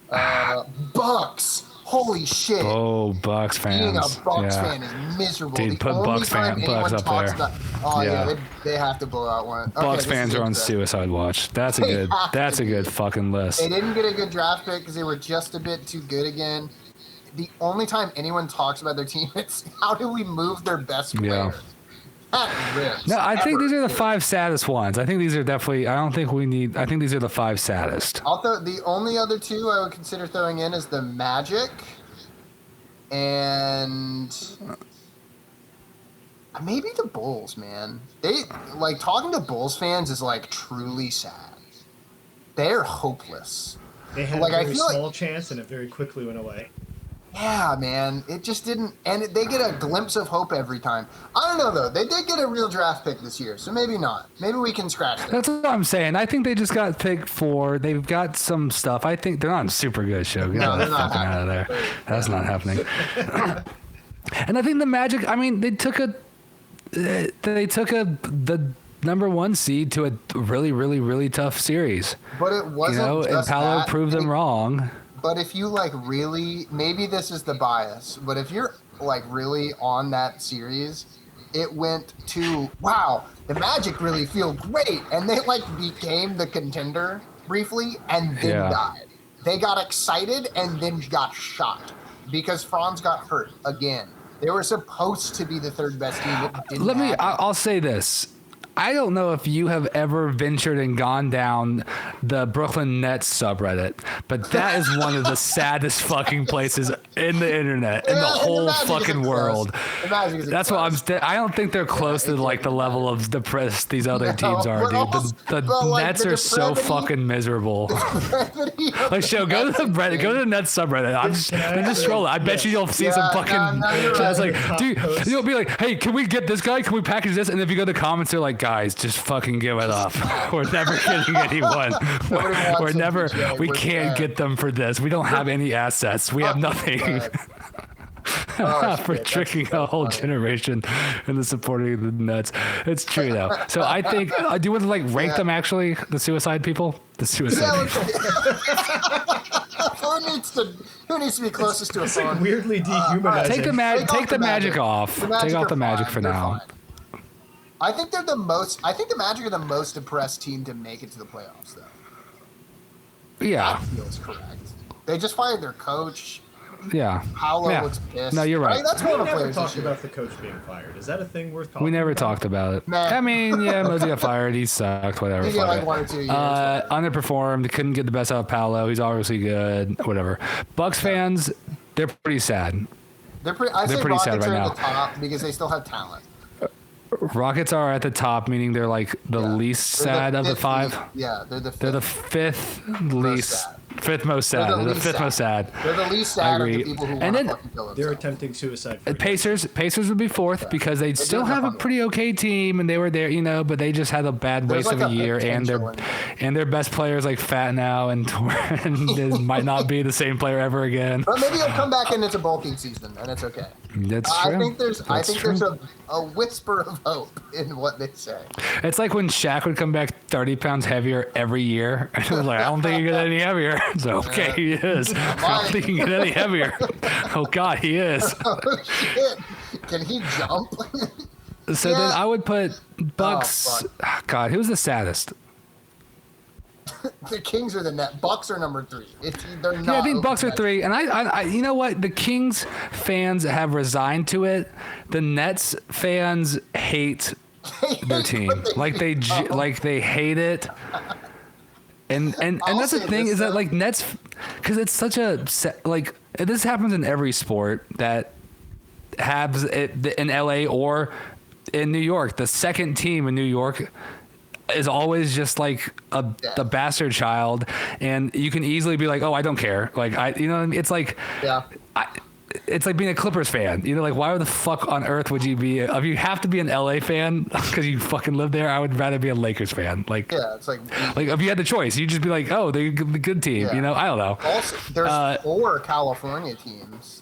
Bucks. Holy shit. Oh, Bucks fans. Being a Bucks fan is miserable. Dude, put Bucks up there. They have to blow out one. Bucks fans are on suicide watch. That's a good fucking list. They didn't get a good draft pick because they were just a bit too good again. The only time anyone talks about their team, it's how do we move their best player? Yeah. No, I think these are the 5 saddest ones. I think these are definitely. I think these are the 5 saddest. Although the only other 2 I would consider throwing in is the Magic, and maybe the Bulls. Man, they like talking to Bulls fans is like truly sad. They're hopeless. They had a very small chance, and it very quickly went away. Yeah, man. It just didn't... And they get a glimpse of hope every time. I don't know, though. They did get a real draft pick this year, so maybe not. Maybe we can scratch that. That's what I'm saying. I think they just got picked 4. They've got some stuff. I think they're not in super good shape. No, they're not out of there. That's not happening. And I think the Magic... I mean, they took the number 1 seed to a really, really, really tough series. But it wasn't and Paolo proved them wrong. But if you like really, maybe this is the bias, but if you're like really on that series, it went to, wow, the Magic really feel great. And they like became the contender briefly and then died. They got excited and then got shot because Franz got hurt again. They were supposed to be the third best team. It didn't happen. I'll say this. I don't know if you have ever ventured and gone down the Brooklyn Nets subreddit, but that is one of the saddest fucking places in the internet, in the whole fucking world. That's what I don't think they're close to like the level of depressed these other teams are, dude. The Nets are so fucking miserable. Like, go to the Nets subreddit. I'm just scrolling. I bet you'll see some fucking. It's like, dude, you'll be like, hey, can we get this guy? Can we package this? And if you go to the comments, they're like, guys, just fucking give it up. We're never getting anyone. We can't get them for this. We don't have any assets. We have nothing. For tricking a whole generation into supporting the Nets. It's true though. So I think, do you want to like rank them actually, the suicide people? The suicide people. Who needs to be closest to a phone? Weirdly dehumanizing. Take the Magic off. Take off the Magic for now. I think the Magic are the most depressed team to make it to the playoffs, though. Yeah. That feels correct. They just fired their coach. Yeah. Paolo looks pissed. No, you're right. That's one of the We never players. talked about the coach being fired. Is that a thing worth talking about? We never talked about it. Nah. I mean, yeah, Mosey got fired. He sucked. Whatever. He got like 1 or 2 years. Underperformed. Couldn't get the best out of Paolo. He's obviously good. Whatever. Bucks fans, they're pretty sad. They're pretty sad right now. At the top because they still have talent. Rockets are at the top, meaning they're like the least sad of the five. Yeah, they're the fifth. They're the fifth least. Fifth most sad. They're the fifth most sad. They're the least sad of the people who want to fucking kill themselves. They're attempting suicide. Pacers would be fourth because they still have a pretty okay team and they were there, but they just had a bad waste of a year and their best player is like fat now and might not be the same player ever again. But maybe he'll come back and it's a bulking season and it's okay. That's true. I think there's a whisper of hope in what they say. It's like when Shaq would come back 30 pounds heavier every year. I was like, I don't think he get any heavier. So, okay, he is. I don't think he can get any heavier. Oh, God, he is. Oh, shit. Can he jump? So then I would put Bucks. Oh, God, who's the saddest? The Kings are the net. Bucks are number 3. They're not. Yeah, I think Bucks are 3. And I, you know what? The Kings fans have resigned to it. The Nets fans hate their team. Like they hate it. And that's the thing is that like Nets, because it's such a like this happens in every sport that has it in LA or in New York. The second team in New York is always just like the bastard child, and you can easily be like, oh, I don't care. Like it's like it's like being a Clippers fan. Like why the fuck on earth would you be? If you have to be an LA fan because you fucking live there, I would rather be a Lakers fan. Like it's like if you had the choice, you'd just be like, oh, they're the good team. I don't know. Also, there's 4 California teams.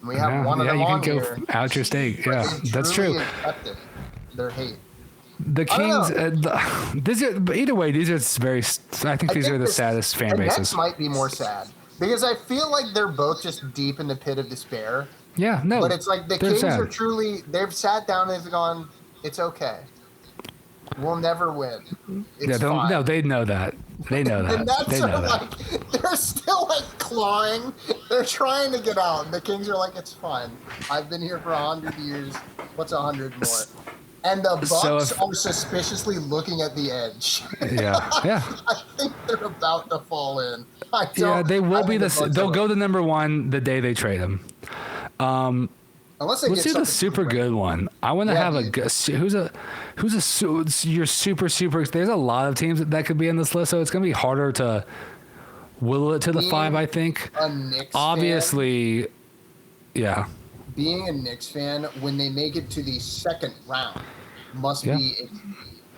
We have one of them on here. You can go out your state. Yeah, that's true. Their hate. The Kings, either way, these are very. I think these are the saddest fan bases. Nets might be more sad because I feel like they're both just deep in the pit of despair. Yeah, no. But it's like the Kings sad. are truly. They've sat down and they've gone. It's okay. We'll never win. It's fine. No, they know that. They know that. And that's they know that. Like, they're still like clawing. They're trying to get out. And the Kings are like, it's fine. I've been here for 100 years. What's 100 more? And the Bucks are suspiciously looking at the edge. Yeah. I think they're about to fall in. They will be they'll go to number 1 the day they trade them. Unless they let's do the super good one. I want to have your super. There's a lot of teams that could be in this list, so it's gonna be harder to whittle it to the 5. I think. A Knicks obviously, fan, yeah. Being a Knicks fan when they make it to the second round must be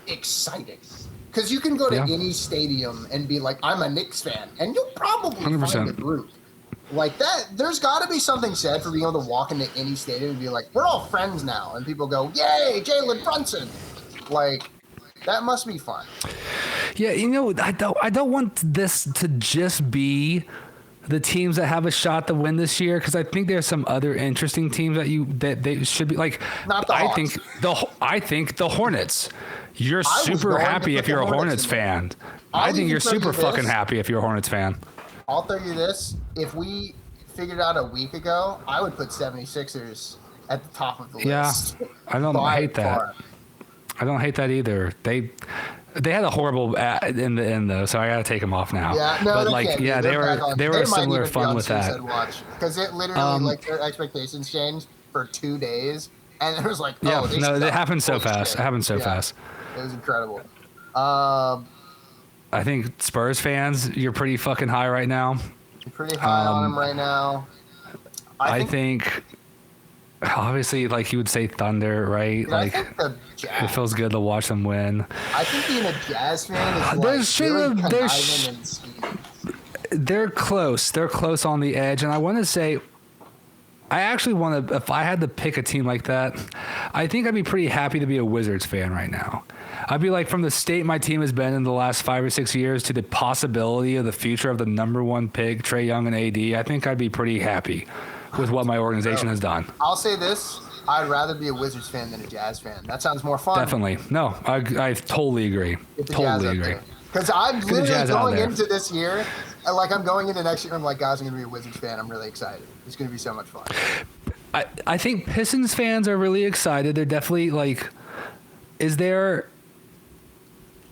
exciting. Because you can go to any stadium and be like, I'm a Knicks fan, and you'll probably 100%. find a group. Like that, there's got to be something said for being able to walk into any stadium and be like, we're all friends now. And people go, yay, Jalen Brunson. Like, that must be fun. Yeah, I don't want this to just be the teams that have a shot to win this year, because I think there's some other interesting teams that they should be like. Not the Hawks. I think the Hornets. You're super happy if you're a Hornets fan. I think you're super fucking happy if you're a Hornets fan. I'll tell you this: if we figured out a week ago, I would put 76ers at the top of the list. Yeah, I don't hate that. I don't hate that either. They had a horrible in the end though, so I gotta take them off now. Yeah, no, but like, yeah, they were similar fun with that. Because it literally like their expectations changed for 2 days, and it was like, oh, yeah, no, it happened so fast. It happened so fast. It was incredible. I think Spurs fans, you're pretty fucking high right now. You're pretty high on them right now. I think obviously, like you would say, Thunder, right? Dude, like it feels good to watch them win. I think being a Jazz fan is really conniving and scheming. They're close. They're close on the edge, and I want to say, I actually want to. If I had to pick a team like that, I think I'd be pretty happy to be a Wizards fan right now. I'd be like, from the state my team has been in the last 5 or 6 years to the possibility of the future of the #1 pick, Trae Young and AD. I think I'd be pretty happy with what my organization has done. I'll say this: I'd rather be a Wizards fan than a Jazz fan. That sounds more fun. Definitely. No, I totally agree. Totally agree. Because I'm literally going into this year, like I'm going into next year, I'm like, guys, I'm going to be a Wizards fan. I'm really excited. It's going to be so much fun. I think Pistons fans are really excited. They're definitely like, is there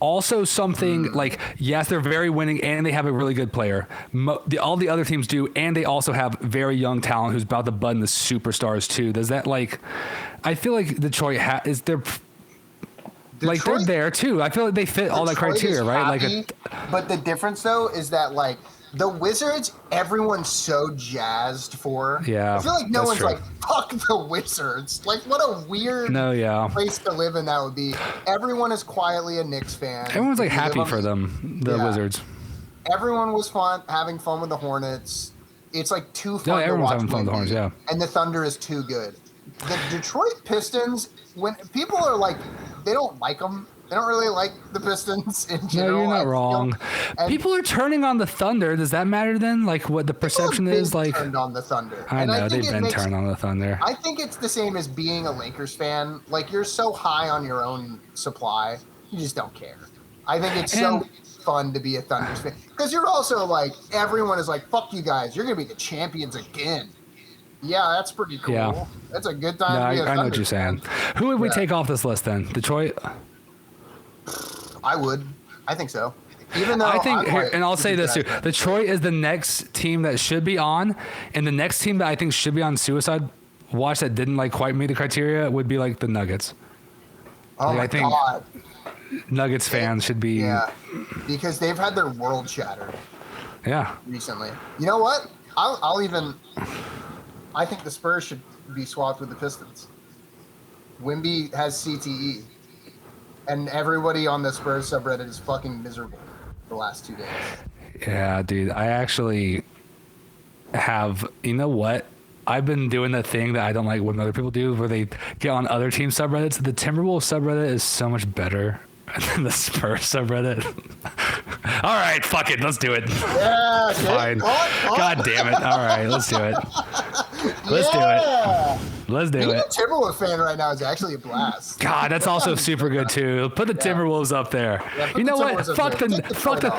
also something like, yes, they're very winning and they have a really good player. All the other teams do, and they also have very young talent who's about to bud in the superstars too. Does that like? I feel like Detroit is there. Like they're there too. I feel like they fit all that criteria, right? Happy, like, but the difference though is that like the Wizards, everyone's so jazzed for. Yeah, I feel like no one's true. Like, fuck the Wizards. Like, what a weird place to live in that would be. Everyone is quietly a Knicks fan. Everyone's like happy for them, the Wizards. Everyone was having fun with the Hornets. It's like too fun. No, to everyone's watch having fun with the Hornets, yeah. And the Thunder is too good. The Detroit Pistons, when people are like, they don't like them. They don't really like the Pistons in general. No, you're not wrong. People are turning on the Thunder. Does that matter then? Like what the perception is? Like turned on the Thunder. I know they've been turned on the Thunder. I think it's the same as being a Lakers fan. Like you're so high on your own supply, you just don't care. I think it's so fun to be a Thunder fan because you're also like everyone is like, fuck you guys, you're gonna be the champions again. Yeah, that's pretty cool. Yeah. That's a good time to be a Thunder I know what you're saying. Who would we take off this list then? Detroit? I would. I think so. Even though I think, and I'll say this too: Detroit is the next team that should be on, and the next team that I think should be on Suicide Watch that didn't like quite meet the criteria would be like the Nuggets. Oh my God! Nuggets fans should be. Yeah, because they've had their world shattered. Yeah. Recently, you know what? I'll even. I think the Spurs should be swapped with the Pistons. Wemby has CTE. And everybody on the Spurs subreddit is fucking miserable the last 2 days. Yeah, dude. I actually have, you know what? I've been doing the thing that I don't like when other people do, where they get on other team subreddits. The Timberwolves subreddit is so much better than the Spurs subreddit. All right, fuck it. Let's do it. Yeah, fine. God damn it. All right, let's do it. Let's do it. Let's do it. Being a Timberwolves fan right now is actually a blast. God, that's also super good too. Put the Timberwolves up there. Yeah, you know what? Fuck the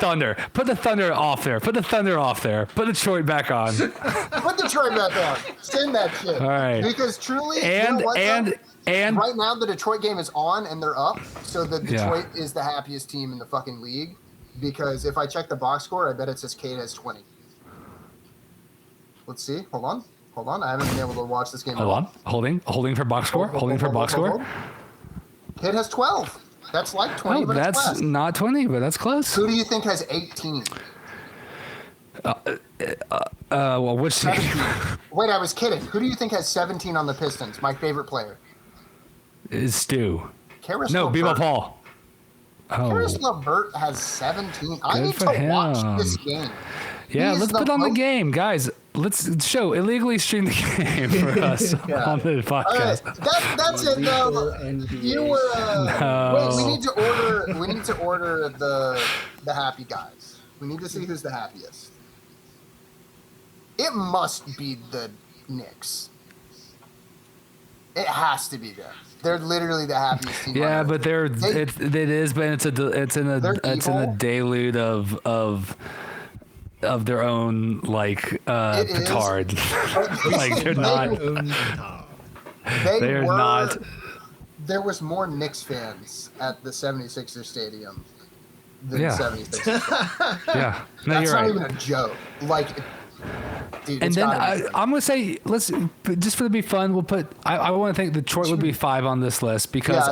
Thunder. Put the Thunder off there. Put the Thunder off there. Put Detroit back on. Put Detroit back on. Send that shit. All right. Because truly, and right now the Detroit game is on and they're up. So the Detroit is the happiest team in the fucking league. Because if I check the box score, I bet it says Cade has 20. Let's see. Hold on. I haven't been able to watch this game. Hold on. Holding for box score. Holding for box score. Kid has 12. That's like 20. Oh, that's not 20, but that's close. Who do you think has 18? Well, which team? Wait, I was kidding. Who do you think has 17 on the Pistons? My favorite player is Stu. Karis no, LeVert. Bebo Paul. Oh. Karis LeVert has 17. I need to watch this game. Yeah, let's put on the game, guys. Let's show illegally stream the game for us on the podcast. That's it, though. You were. Wait, we need to order the happy guys. We need to see who's the happiest. it must be the Knicks. It has to be them. They're literally the happiest team. Yeah, but it is, but it's in a deluge of their own petard. Like they're not. They're not. There was more Knicks fans at the 76ers stadium than 76ers. Yeah, no, that's you're not right. even a joke. Like, dude, and then I'm gonna say, let's just for to be fun, we'll put. I want to think Detroit would be 5 on this list because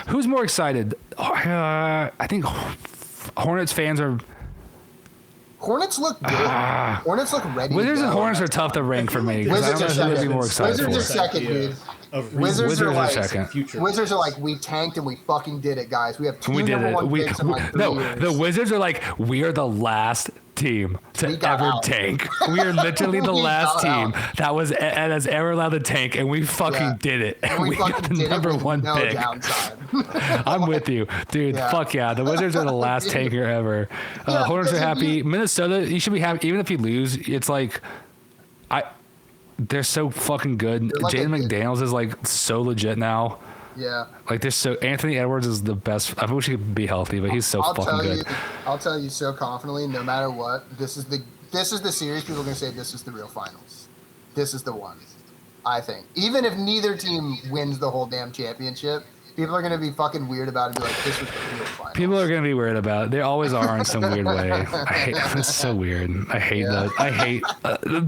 who's more excited? I think Hornets fans are. Hornets look good. Hornets look ready. Wizards and Hornets are tough to rank for me. Wizards I don't know who would be more excited Wizards are second, dude. Wizards are second. Wizards are like, we tanked and we fucking did it, guys. We have 2 number 1 picks in like 3 years. The Wizards are like, we are the last team to ever tank. We are literally the last team that has ever allowed to tank, and we fucking did it. And we got the number 1 pick. I'm with you, dude. Yeah. Fuck yeah, the Wizards are the last tanker ever. Hornets are happy. Minnesota, you should be happy. Even if you lose, it's like, they're so fucking good. Like Jaden McDaniels is like so legit now. Yeah. Like Anthony Edwards is the best. I wish he could be healthy, but he's so fucking good. I'll tell you so confidently, no matter what, this is the series people are gonna say this is the real finals. This is the one. I think. Even if neither team wins the whole damn championship, people are going to be fucking weird about it and be like, this was the real finals. People are going to be weird about it. They always are in some weird way. I hate it's so weird. I hate that. I hate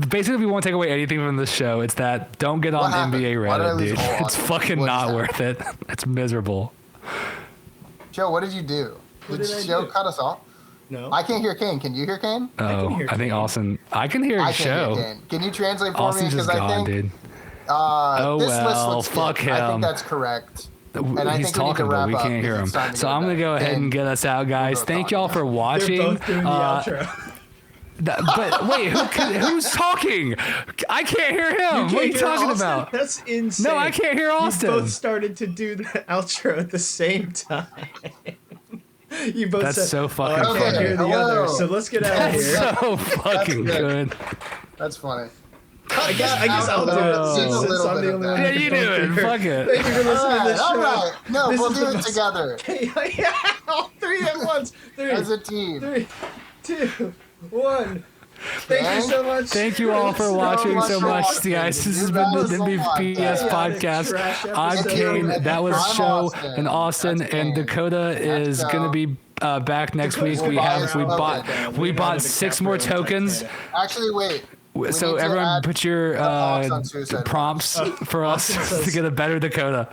basically if you want to take away anything from this show, it's that don't get on NBA Reddit, dude. It's fucking not worth it. It's miserable. Joe, what did you do? Did Joe cut us off? No. I can't hear Kane. Can you hear Kane? Oh, I think Austin. I can hear show. Hear Kane. Can you translate for Austin's me? Because I think. Dude. This list looks fuck good. him. I think that's correct. And He's talking, but we can't hear him. So I'm going to go ahead and get us out, guys. Thank y'all for watching. They're both doing the outro. But wait, who's talking? I can't hear him. What are you talking about? That's insane. No, I can't hear Austin. You both started to do the outro at the same time. You both That's said, so fucking I can't hear the other, so let's get out of here. That's so fucking good. That's funny. I guess I'll do it since I'm the only one. Yeah, you do it. Fuck it. Thank you for listening to this show. All right. No, we'll do it together. Yeah, all 3 at once. 3, as a team. 3, 2, 1. Thank you so much. Thank you all for watching so much, guys. This has been the NBPS podcast. I'm Kane. That was Show and Austin, and Dakota is gonna be back next week. We bought 6 more tokens. Actually, wait. So everyone put your prompts for us to get a better Dakota.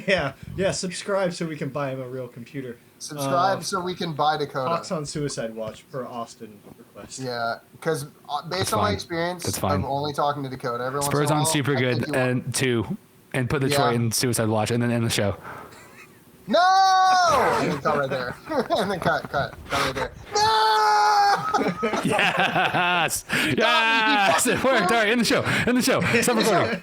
Yeah. Subscribe so we can buy him a real computer. Subscribe so we can buy Dakota. Hawks on Suicide Watch per Austin request. Yeah, because based on my experience of only talking to Dakota, everyone Spurs on super good and 2, and put Detroit in Suicide Watch and then end the show. No! And then cut right there. And then cut right there. No! Yes! Yes! It worked. All right, end the show. Stop recording.